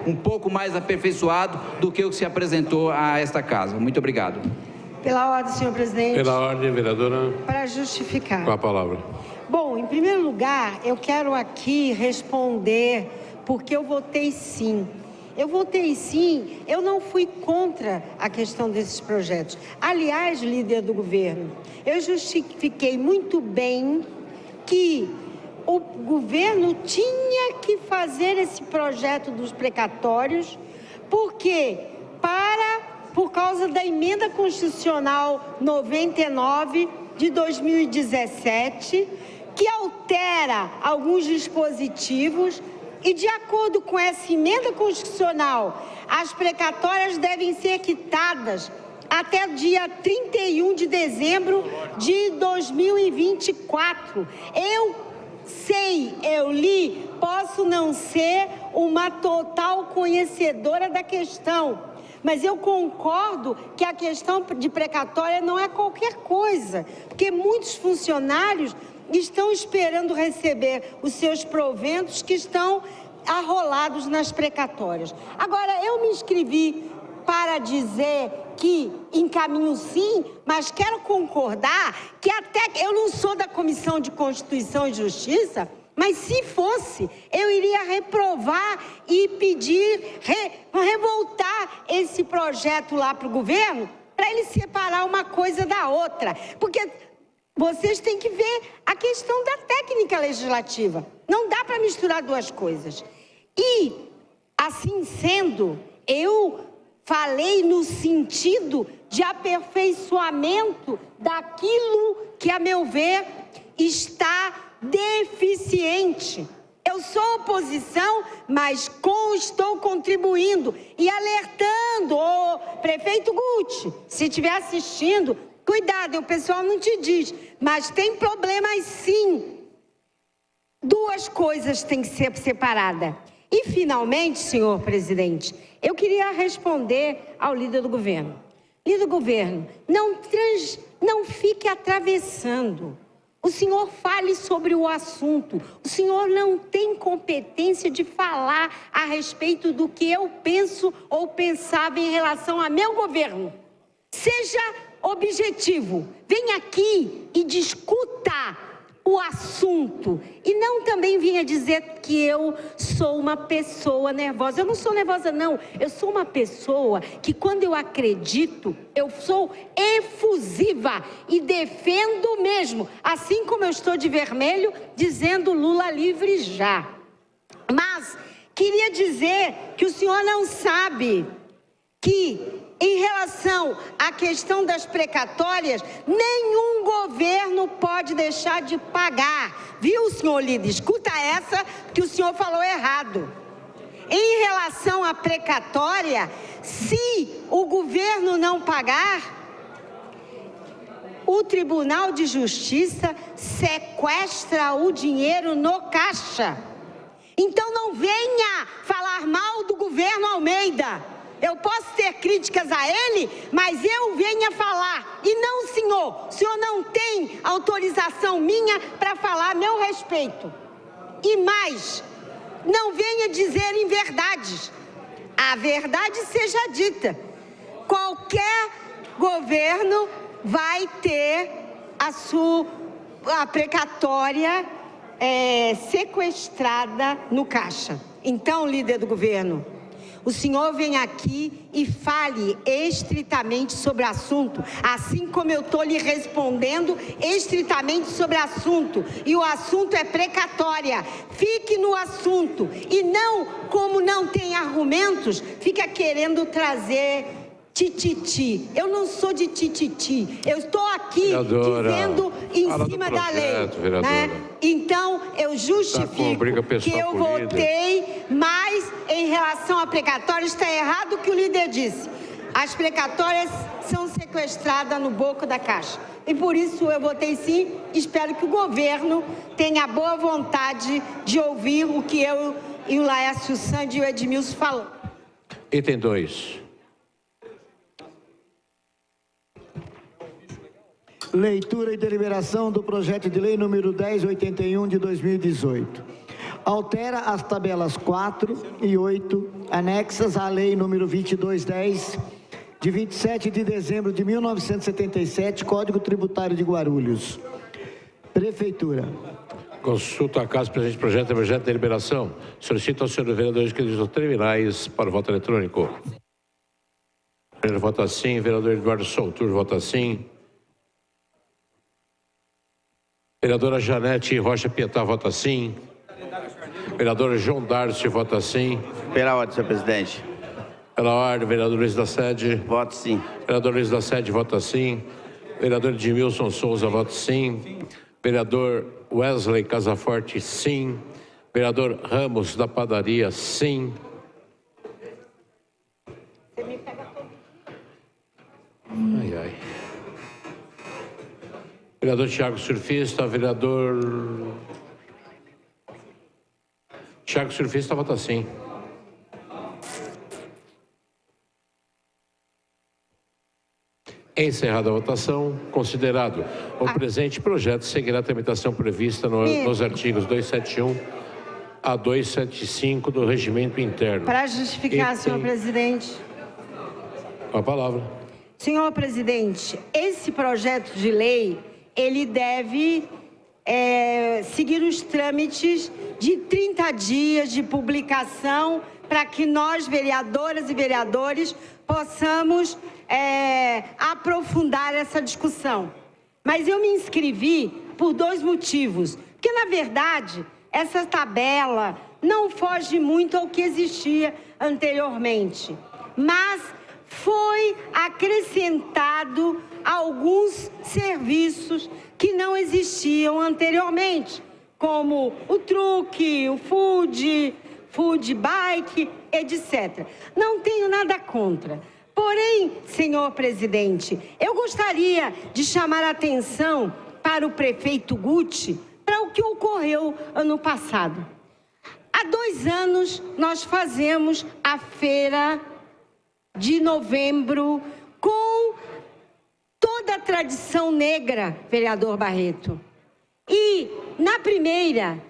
um pouco mais aperfeiçoado do que o que se apresentou a esta casa. Muito obrigado. Pela ordem, senhor presidente. Pela ordem, vereadora. Para justificar. Com a palavra. Bom, em primeiro lugar, eu quero aqui responder porque eu votei sim. Eu votei sim, eu não fui contra a questão desses projetos. Aliás, líder do governo, eu justifiquei muito bem que o governo tinha que fazer esse projeto dos precatórios, porque por causa da emenda constitucional 99 de 2017, que altera alguns dispositivos e, de acordo com essa emenda constitucional, as precatórias devem ser quitadas até dia 31 de dezembro de 2024. Eu sei, eu li, posso não ser uma total conhecedora da questão, mas eu concordo que a questão de precatória não é qualquer coisa, porque muitos funcionários estão esperando receber os seus proventos que estão arrolados nas precatórias. Agora, eu me inscrevi para dizer que encaminho sim, mas quero concordar que até eu não sou da Comissão de Constituição e Justiça, mas se fosse, eu iria reprovar e pedir, revoltar esse projeto lá para o governo, para ele separar uma coisa da outra. Porque vocês têm que ver a questão da técnica legislativa. Não dá para misturar duas coisas. E, assim sendo, eu falei no sentido de aperfeiçoamento daquilo que, a meu ver, está deficiente. Eu sou oposição, mas estou contribuindo e alertando o prefeito Guti, se estiver assistindo, cuidado, o pessoal não te diz, mas tem problemas sim. Duas coisas têm que ser separadas. E, finalmente, senhor presidente, eu queria responder ao líder do governo. Líder do governo, não fique atravessando. O senhor fale sobre o assunto. O senhor não tem competência de falar a respeito do que eu penso ou pensava em relação a meu governo. Seja objetivo. Venha aqui e discuta o assunto. E não também venha dizer que eu sou uma pessoa nervosa. Eu não sou nervosa, não. Eu sou uma pessoa que, quando eu acredito, eu sou efusiva e defendo mesmo. Assim como eu estou de vermelho, dizendo Lula livre já. Mas queria dizer que o senhor não sabe que, em relação à questão das precatórias, nenhum governo pode deixar de pagar. Viu, senhor líder? Escuta essa, que o senhor falou errado. Em relação à precatória, se o governo não pagar, o Tribunal de Justiça sequestra o dinheiro no caixa. Então não venha falar mal do governo Almeida. Eu posso ter críticas a ele, mas eu venho a falar. E não, senhor. O senhor não tem autorização minha para falar a meu respeito. E mais, não venha dizer inverdades. A verdade seja dita. Qualquer governo vai ter a precatória sequestrada no caixa. Então, líder do governo, o senhor vem aqui e fale estritamente sobre o assunto, assim como eu estou lhe respondendo estritamente sobre o assunto. E o assunto é precatória. Fique no assunto e não, como não tem argumentos, fica querendo trazer tititi. Eu não sou de tititi. Eu estou aqui dizendo em cima da lei. Né? Então, eu justifico que eu votei, mas em relação à precatória, está errado o que o líder disse. As precatórias são sequestradas no boco da caixa. E por isso eu votei sim. Espero que o governo tenha a boa vontade de ouvir o que eu e o Laércio Sandi e o Edmilson falam. Item 2. Leitura e deliberação do projeto de lei número 1081 de 2018. Altera as tabelas 4 e 8, anexas à lei número 2210, de 27 de dezembro de 1977, Código Tributário de Guarulhos. Prefeitura. Consulta a casa presente projeto de deliberação. Solicito aos senhores vereadores que os terminais para o voto eletrônico. Vereador vota sim. Vereador Eduardo Soutur vota sim. Vereadora Janete Rocha Pietá vota sim. Vereador João Darcy vota sim. Pela ordem, senhor presidente. Pela ordem, vereador Luiz da Sede. Voto sim. Vereador Luiz da Sede vota sim. Vereador Edmilson Souza vota sim. Vereador Wesley Casaforte, sim. Vereador Ramos da Padaria, sim. Ai, ai. Vereador Tiago Surfista, vereador... Tiago Surfista vota sim. Encerrada a votação, considerado o presente projeto, seguirá a tramitação prevista nos artigos 271 a 275 do Regimento Interno. Para justificar, senhor presidente. Com a palavra. Senhor presidente, esse projeto de lei, ele deve seguir os trâmites de 30 dias de publicação para que nós, vereadoras e vereadores, possamos aprofundar essa discussão. Mas eu me inscrevi por 2 motivos. Porque, na verdade, essa tabela não foge muito ao que existia anteriormente. Mas foi acrescentado alguns serviços que não existiam anteriormente, como o truque, o food bike, etc. Não tenho nada contra. Porém, senhor presidente, eu gostaria de chamar a atenção para o prefeito Guti para o que ocorreu ano passado. Há 2 anos nós fazemos a feira de novembro com toda a tradição negra, vereador Barreto. E na primeira,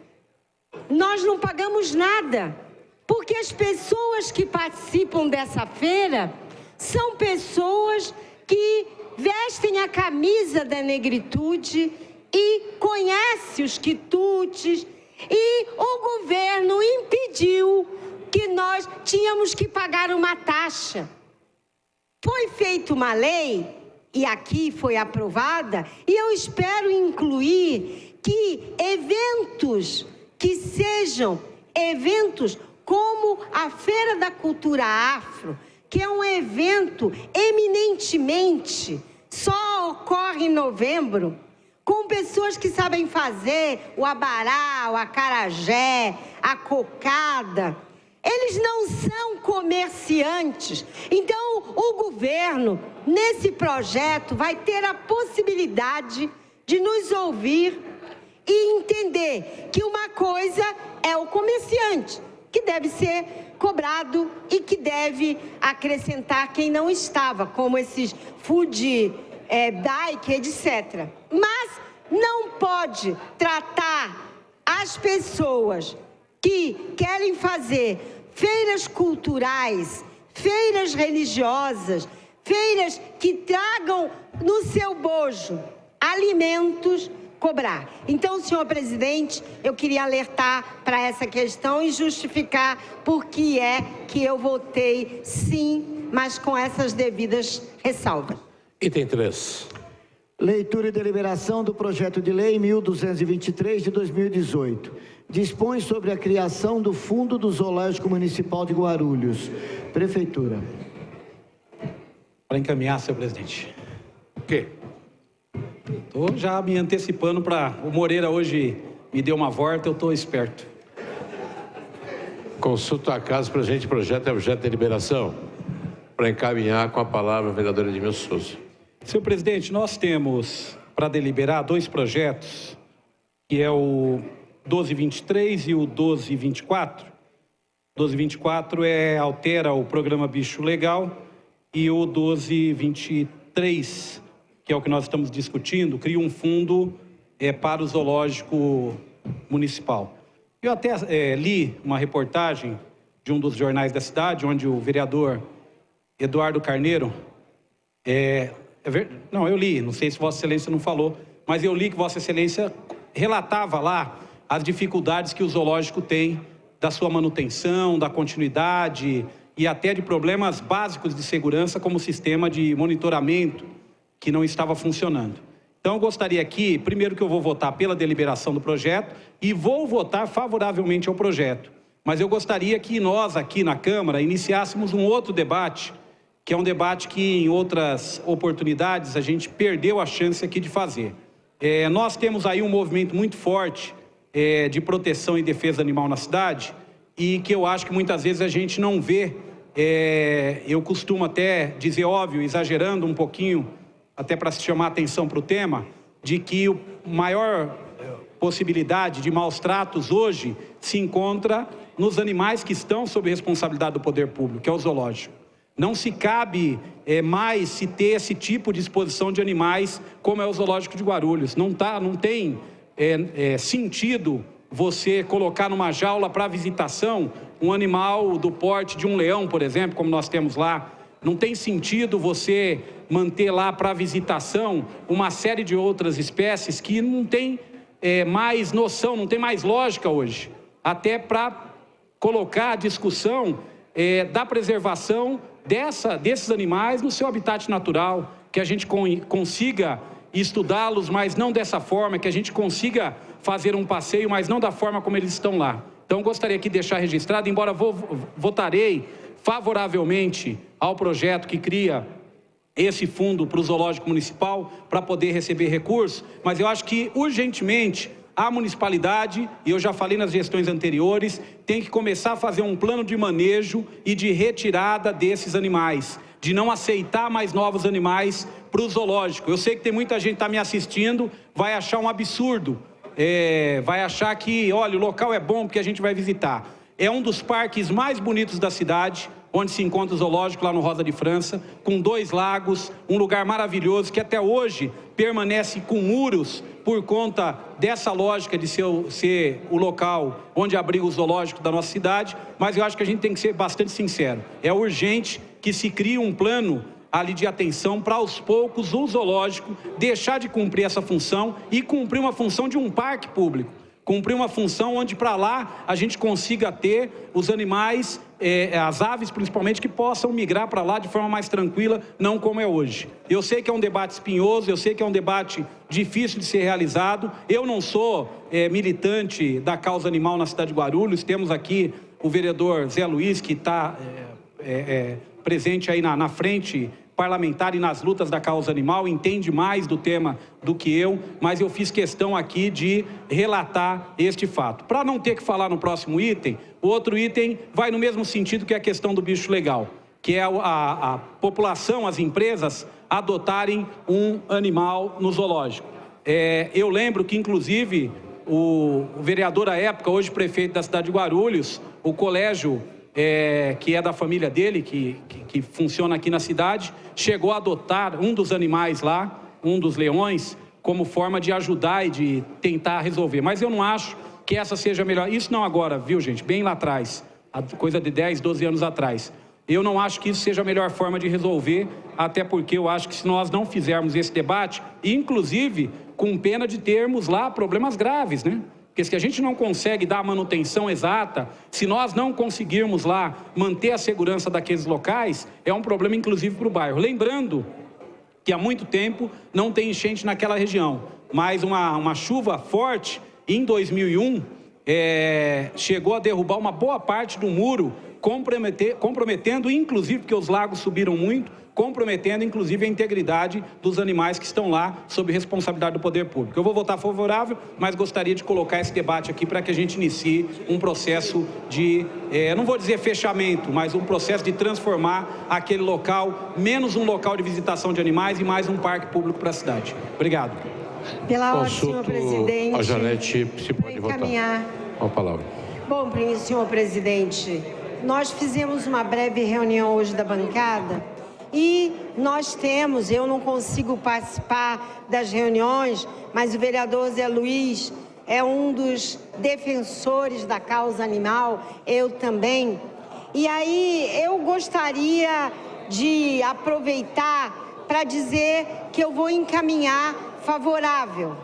nós não pagamos nada, porque as pessoas que participam dessa feira são pessoas que vestem a camisa da negritude e conhecem os quitutes, e o governo impediu que nós tínhamos que pagar uma taxa. Foi feita uma lei, e aqui foi aprovada, e eu espero incluir que eventos que sejam eventos como a Feira da Cultura Afro, que é um evento eminentemente só ocorre em novembro, com pessoas que sabem fazer o abará, o acarajé, a cocada. Eles não são comerciantes. Então, o governo, nesse projeto, vai ter a possibilidade de nos ouvir e entender que uma coisa é o comerciante, que deve ser cobrado e que deve acrescentar quem não estava, como esses food bike, etc. Mas não pode tratar as pessoas que querem fazer feiras culturais, feiras religiosas, feiras que tragam no seu bojo alimentos, cobrar. Então, senhor presidente, eu queria alertar para essa questão e justificar por que é que eu votei sim, mas com essas devidas ressalvas. Item 3. Leitura e deliberação do projeto de lei 1223 de 2018. Dispõe sobre a criação do Fundo do Zoológico Municipal de Guarulhos. Prefeitura. Para encaminhar, senhor presidente. O quê? Estou já me antecipando para... O Moreira hoje me deu uma volta, eu estou esperto. Consulta a casa, presente projeto é objeto de deliberação. Para encaminhar, com a palavra, a vereadora Edmilson Souza. Senhor presidente, nós temos para deliberar 2 projetos, que é o 1223 e o 1224. O 1224 altera o programa Bicho Legal, e o 1223, que é o que nós estamos discutindo, cria um fundo para o zoológico municipal. Eu até li uma reportagem de um dos jornais da cidade, onde o vereador Eduardo Carneiro... Não, eu li, não sei se Vossa Excelência não falou, mas eu li que Vossa Excelência relatava lá as dificuldades que o zoológico tem da sua manutenção, da continuidade e até de problemas básicos de segurança, como o sistema de monitoramento, que não estava funcionando. Então, eu gostaria aqui, primeiro que eu vou votar pela deliberação do projeto e vou votar favoravelmente ao projeto, Mas eu gostaria que nós aqui na Câmara iniciássemos um outro debate, que é um debate que em outras oportunidades a gente perdeu a chance aqui de fazer. Nós temos aí um movimento muito forte de proteção e defesa animal na cidade e que eu acho que muitas vezes a gente não vê, eu costumo até dizer, óbvio, exagerando um pouquinho, até para se chamar a atenção para o tema, de que a maior possibilidade de maus tratos hoje se encontra nos animais que estão sob responsabilidade do poder público, que é o zoológico. Não se cabe mais se ter esse tipo de exposição de animais como é o zoológico de Guarulhos. Não tem sentido você colocar numa jaula para visitação um animal do porte de um leão, por exemplo, como nós temos lá. Não tem sentido você manter lá para visitação uma série de outras espécies que não tem mais noção, não tem mais lógica hoje. Até para colocar a discussão da preservação desses animais no seu habitat natural, que a gente consiga estudá-los, mas não dessa forma, que a gente consiga fazer um passeio, mas não da forma como eles estão lá. Então, gostaria aqui de deixar registrado, embora votarei favoravelmente ao projeto que cria esse fundo para o zoológico municipal, para poder receber recursos, mas eu acho que, urgentemente, a municipalidade, e eu já falei nas gestões anteriores, tem que começar a fazer um plano de manejo e de retirada desses animais, de não aceitar mais novos animais para o zoológico. Eu sei que tem muita gente que está me assistindo, vai achar um absurdo, vai achar que, olha, o local é bom porque a gente vai visitar. É um dos parques mais bonitos da cidade, onde se encontra o zoológico, lá no Rosa de França, com 2 lagos, um lugar maravilhoso que até hoje permanece com muros por conta dessa lógica de ser o local onde abriga o zoológico da nossa cidade, mas eu acho que a gente tem que ser bastante sincero. É urgente que se crie um plano ali de atenção para, aos poucos, o zoológico deixar de cumprir essa função e cumprir uma função de um parque público. Cumprir uma função onde para lá a gente consiga ter os animais, as aves principalmente, que possam migrar para lá de forma mais tranquila, não como é hoje. Eu sei que é um debate espinhoso, eu sei que é um debate difícil de ser realizado. Eu não sou militante da causa animal na cidade de Guarulhos. Temos aqui o vereador Zé Luiz, que está presente aí na frente parlamentar e nas lutas da causa animal, entende mais do tema do que eu, mas eu fiz questão aqui de relatar este fato. Para não ter que falar no próximo item, o outro item vai no mesmo sentido que a questão do bicho legal, que é a população, as empresas, adotarem um animal no zoológico. Eu lembro que, inclusive, o vereador à época, hoje prefeito da cidade de Guarulhos, o colégio que é da família dele, que funciona aqui na cidade, chegou a adotar um dos animais lá, um dos leões, como forma de ajudar e de tentar resolver. Mas eu não acho que essa seja a melhor. Isso não agora, viu, gente? Bem lá atrás, coisa de 10, 12 anos atrás. Eu não acho que isso seja a melhor forma de resolver, até porque eu acho que se nós não fizermos esse debate, inclusive com pena de termos lá problemas graves, né? Porque se a gente não consegue dar a manutenção exata, se nós não conseguirmos lá manter a segurança daqueles locais, é um problema inclusive para o bairro. Lembrando que há muito tempo não tem enchente naquela região, mas uma chuva forte em 2001 chegou a derrubar uma boa parte do muro, comprometendo, inclusive, porque os lagos subiram muito, comprometendo, inclusive, a integridade dos animais que estão lá sob responsabilidade do poder público. Eu vou votar favorável, mas gostaria de colocar esse debate aqui para que a gente inicie um processo de, não vou dizer fechamento, mas um processo de transformar aquele local, menos um local de visitação de animais e mais um parque público para a cidade. Obrigado. Pela ordem, senhor presidente. A Janete se pode votar. Com a palavra. Bom, senhor presidente, nós fizemos uma breve reunião hoje da bancada e nós temos, eu não consigo participar das reuniões, mas o vereador Zé Luiz é um dos defensores da causa animal, eu também. E aí eu gostaria de aproveitar para dizer que eu vou encaminhar favorável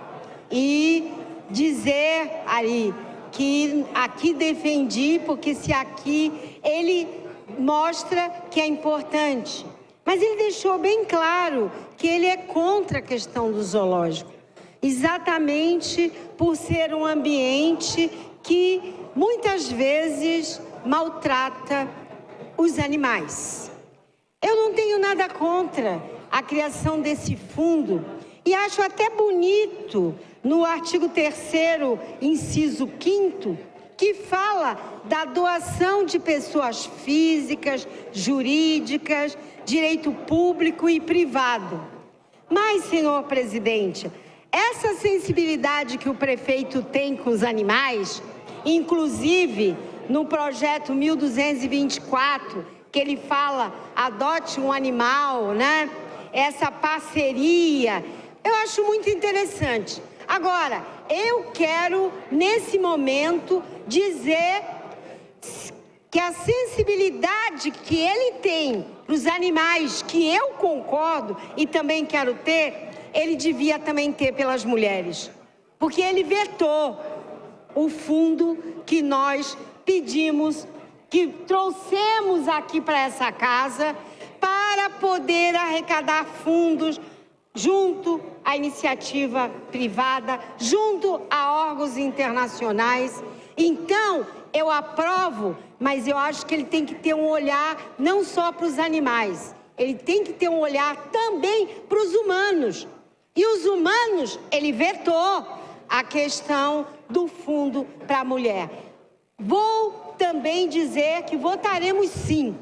e dizer aí que aqui defendi, porque se aqui ele mostra que é importante. Mas ele deixou bem claro que ele é contra a questão do zoológico, exatamente por ser um ambiente que muitas vezes maltrata os animais. Eu não tenho nada contra a criação desse fundo e acho até bonito no artigo 3º, inciso 5º, que fala da doação de pessoas físicas, jurídicas, direito público e privado. Mas, senhor presidente, essa sensibilidade que o prefeito tem com os animais, inclusive no projeto 1224, que ele fala, adote um animal, né? Essa parceria, eu acho muito interessante. Agora, eu quero, nesse momento, dizer que a sensibilidade que ele tem para os animais, que eu concordo e também quero ter, ele devia também ter pelas mulheres. Porque ele vetou o fundo que nós pedimos, que trouxemos aqui para essa casa, para poder arrecadar fundos junto à iniciativa privada, junto a órgãos internacionais. Então, eu aprovo, mas eu acho que ele tem que ter um olhar não só para os animais, ele tem que ter um olhar também para os humanos. E os humanos, ele vetou a questão do fundo para a mulher. Vou também dizer que votaremos sim,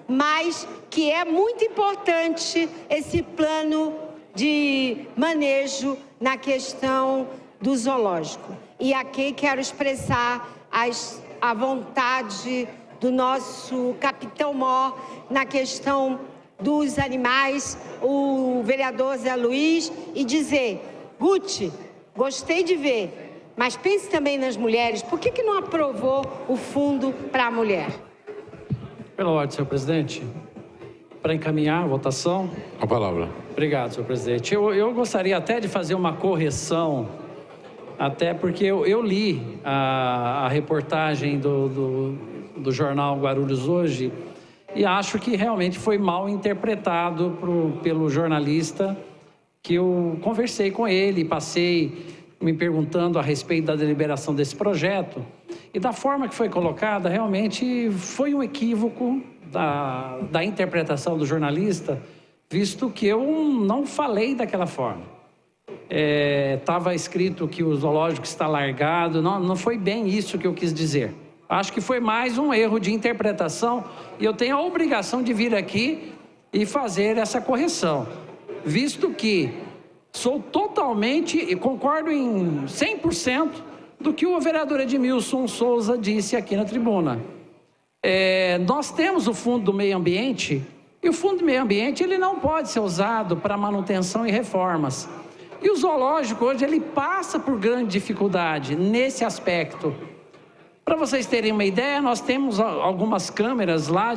mas que é muito importante esse plano de manejo na questão do zoológico. E aqui quero expressar a vontade do nosso capitão Mor na questão dos animais, o vereador Zé Luiz, e dizer, Guti, gostei de ver, mas pense também nas mulheres, por que não aprovou o fundo para a mulher? Pela ordem, senhor presidente, para encaminhar a votação. A palavra. Obrigado, senhor presidente. Eu gostaria até de fazer uma correção, até porque eu li a reportagem do jornal Guarulhos Hoje e acho que realmente foi mal interpretado pelo jornalista, que eu conversei com ele, passei me perguntando a respeito da deliberação desse projeto, e da forma que foi colocada, realmente foi um equívoco da interpretação do jornalista, visto que eu não falei daquela forma. Estava escrito que o zoológico está largado, não foi bem isso que eu quis dizer. Acho que foi mais um erro de interpretação e eu tenho a obrigação de vir aqui e fazer essa correção, visto que sou totalmente e concordo em 100% do que o vereador Edmilson Souza disse aqui na tribuna. Nós temos o Fundo do Meio Ambiente e o Fundo do Meio Ambiente ele não pode ser usado para manutenção e reformas. E o zoológico hoje ele passa por grande dificuldade nesse aspecto. Para vocês terem uma ideia, nós temos algumas câmeras lá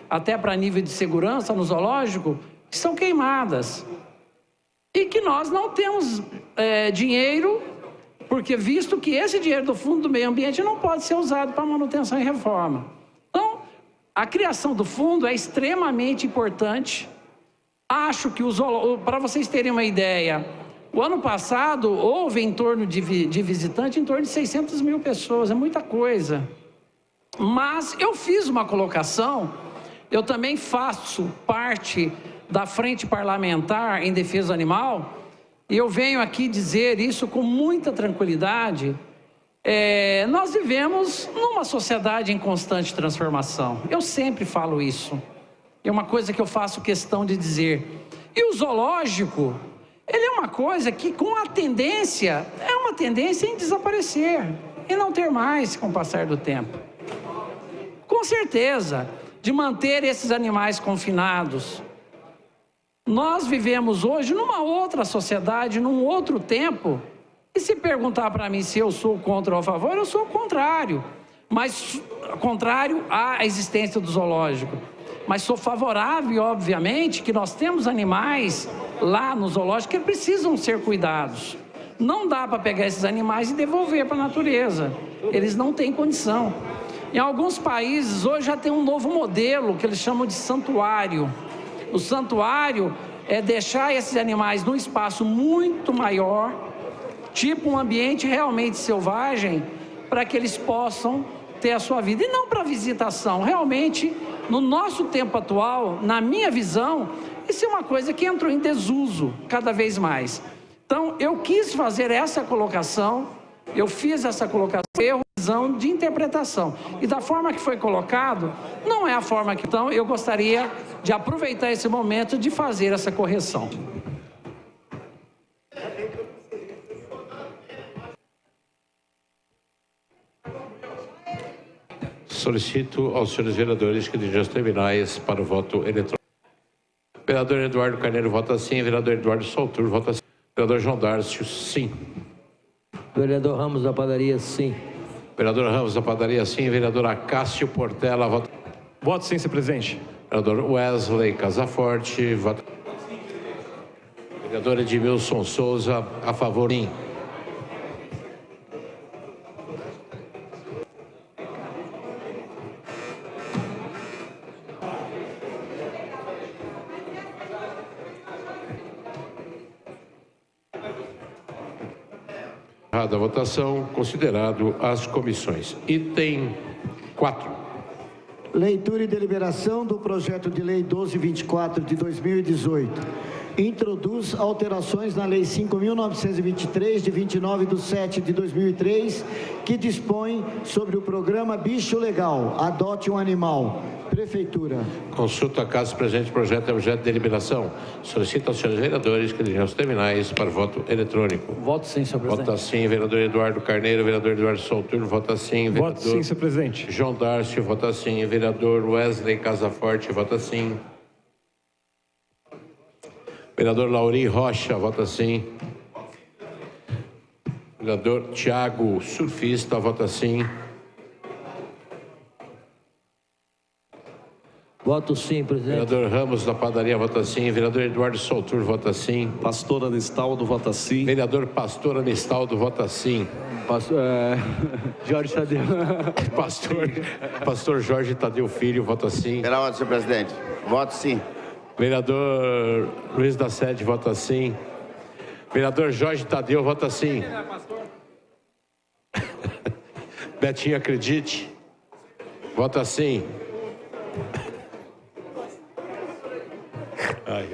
até para nível de segurança no zoológico que são queimadas. E que nós não temos dinheiro, porque visto que esse dinheiro do Fundo do Meio Ambiente não pode ser usado para manutenção e reforma. Então, a criação do fundo é extremamente importante. Acho que para vocês terem uma ideia, o ano passado houve em torno de visitante em torno de 600 mil pessoas, é muita coisa. Mas eu fiz uma colocação, eu também faço parte da Frente Parlamentar em Defesa Animal, e eu venho aqui dizer isso com muita tranquilidade. Nós vivemos numa sociedade em constante transformação. Eu sempre falo isso. É uma coisa que eu faço questão de dizer. E o zoológico, ele é uma coisa que com a tendência, é uma tendência em desaparecer e não ter mais com o passar do tempo. Com certeza, de manter esses animais confinados. Nós vivemos hoje numa outra sociedade, num outro tempo, e se perguntar para mim se eu sou contra ou a favor, eu sou contrário, mas contrário à existência do zoológico. Mas sou favorável, obviamente, que nós temos animais lá no zoológico que precisam ser cuidados. Não dá para pegar esses animais e devolver para a natureza, eles não têm condição. Em alguns países, hoje já tem um novo modelo que eles chamam de santuário. O santuário é deixar esses animais num espaço muito maior, tipo um ambiente realmente selvagem, para que eles possam ter a sua vida, e não para visitação. Realmente, no nosso tempo atual, na minha visão, isso é uma coisa que entrou em desuso cada vez mais. Então, eu quis fazer essa colocação, eu fiz essa colocação, erro de interpretação. E da forma que foi colocado, não é a forma que... Então, eu gostaria de aproveitar esse momento de fazer essa correção. Solicito aos senhores vereadores que dirigam os terminais para o voto eletrônico. Vereador Eduardo Carneiro, vota sim. Vereador Eduardo Soltur, vota sim. Vereador João Dárcio, sim. Vereador Ramos da Padaria, sim. Vereador Ramos da Padaria, sim. Vereador Acácio Portela, vota... Voto sim, senhor presidente. Vereador Wesley Casaforte, vota... Vereador Edmilson Souza, a favor, sim. A votação, considerado as comissões. Item 4. Leitura e deliberação do projeto de lei 1224 de 2018. Introduz alterações na lei 5.923 de 29/7 de 2003, que dispõe sobre o programa Bicho Legal, Adote um Animal. Prefeitura. Consulta a casa presente projeto é objeto de deliberação. Solicita aos senhores vereadores que dirigam os terminais para voto eletrônico. Voto sim, senhor presidente. Vota sim, vereador Eduardo Carneiro, vereador Eduardo Soltur, vota sim, vereador... Voto sim, senhor presidente. João Dárcio, vota sim, vereador Wesley Casaforte, vota sim. Vereador Lauri Rocha, vota sim. Vereador Tiago Surfista, vota sim. Voto sim, presidente. Vereador Ramos da Padaria, vota sim. Vereador Eduardo Soltur, vota sim. Pastor Anistaldo, vota sim. Vereador Pastor Anistaldo, vota sim. Jorge Tadeu. Pastor Jorge Tadeu Filho, vota sim. Pela ordem, senhor presidente. Voto sim. Vereador Luiz da Sede, vota sim. Vereador Jorge Tadeu, vota sim. Betinho, acredite. Vota sim. Ai,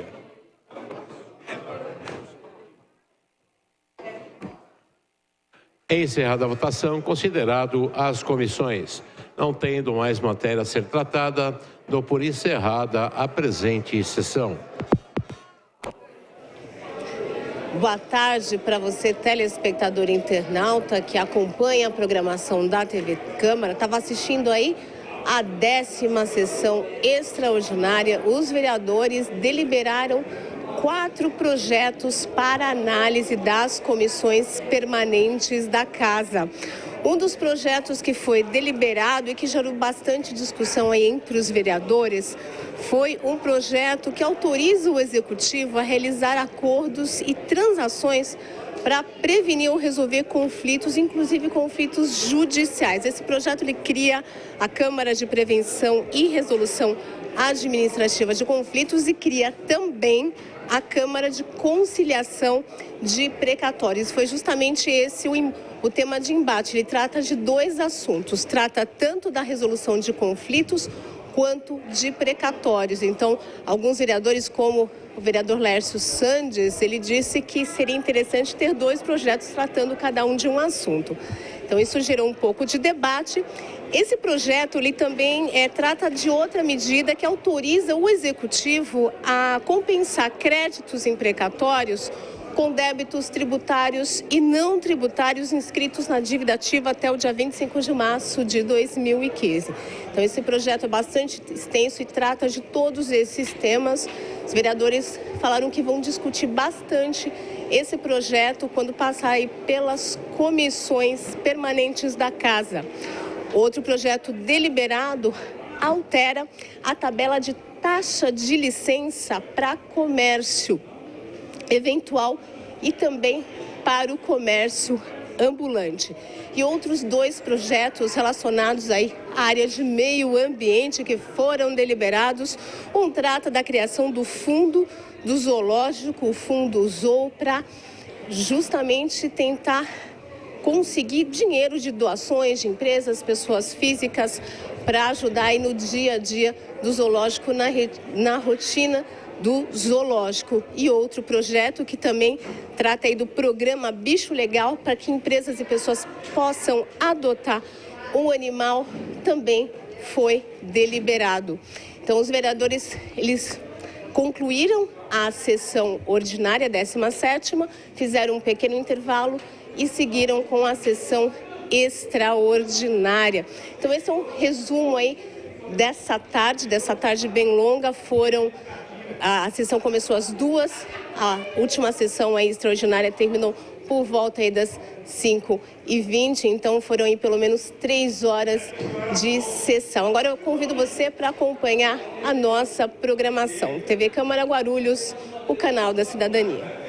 ai. Encerrada a votação, considerado as comissões. Não tendo mais matéria a ser tratada, dou por encerrada a presente sessão. Boa tarde para você, telespectador internauta que acompanha a programação da TV Câmara. Estava assistindo aí a 10ª sessão extraordinária. Os vereadores deliberaram 4 projetos para análise das comissões permanentes da Casa. Um dos projetos que foi deliberado e que gerou bastante discussão aí entre os vereadores foi um projeto que autoriza o Executivo a realizar acordos e transações para prevenir ou resolver conflitos, inclusive conflitos judiciais. Esse projeto ele cria a Câmara de Prevenção e Resolução Administrativa de Conflitos e cria também a Câmara de Conciliação de Precatórios. Foi justamente esse o tema de embate. Ele trata de 2 assuntos. Trata tanto da resolução de conflitos quanto de precatórios. Então, alguns vereadores, como o vereador Lércio Sandes, ele disse que seria interessante ter 2 projetos tratando cada um de um assunto. Então, isso gerou um pouco de debate. Esse projeto ele também trata de outra medida que autoriza o Executivo a compensar créditos em precatórios com débitos tributários e não tributários inscritos na dívida ativa até o dia 25 de março de 2015. Então, esse projeto é bastante extenso e trata de todos esses temas. Os vereadores falaram que vão discutir bastante esse projeto quando passar aí pelas comissões permanentes da Casa. Outro projeto deliberado altera a tabela de taxa de licença para comércio eventual e também para o comércio ambulante. E outros 2 projetos relacionados aí à área de meio ambiente que foram deliberados. Um trata da criação do fundo do zoológico, o Fundo Zoo, para justamente tentar conseguir dinheiro de doações de empresas, pessoas físicas, para ajudar aí no dia a dia do zoológico, na rotina do zoológico. E outro projeto que também trata aí do programa Bicho Legal, para que empresas e pessoas possam adotar um animal, também foi deliberado. Então, os vereadores, eles concluíram a sessão ordinária 17ª, fizeram um pequeno intervalo e seguiram com a sessão extraordinária. Então, esse é um resumo aí dessa tarde bem longa. A sessão começou às 2h, a última sessão aí extraordinária terminou por volta aí das 5h20, então foram aí pelo menos 3 horas de sessão. Agora eu convido você para acompanhar a nossa programação. TV Câmara Guarulhos, o canal da cidadania.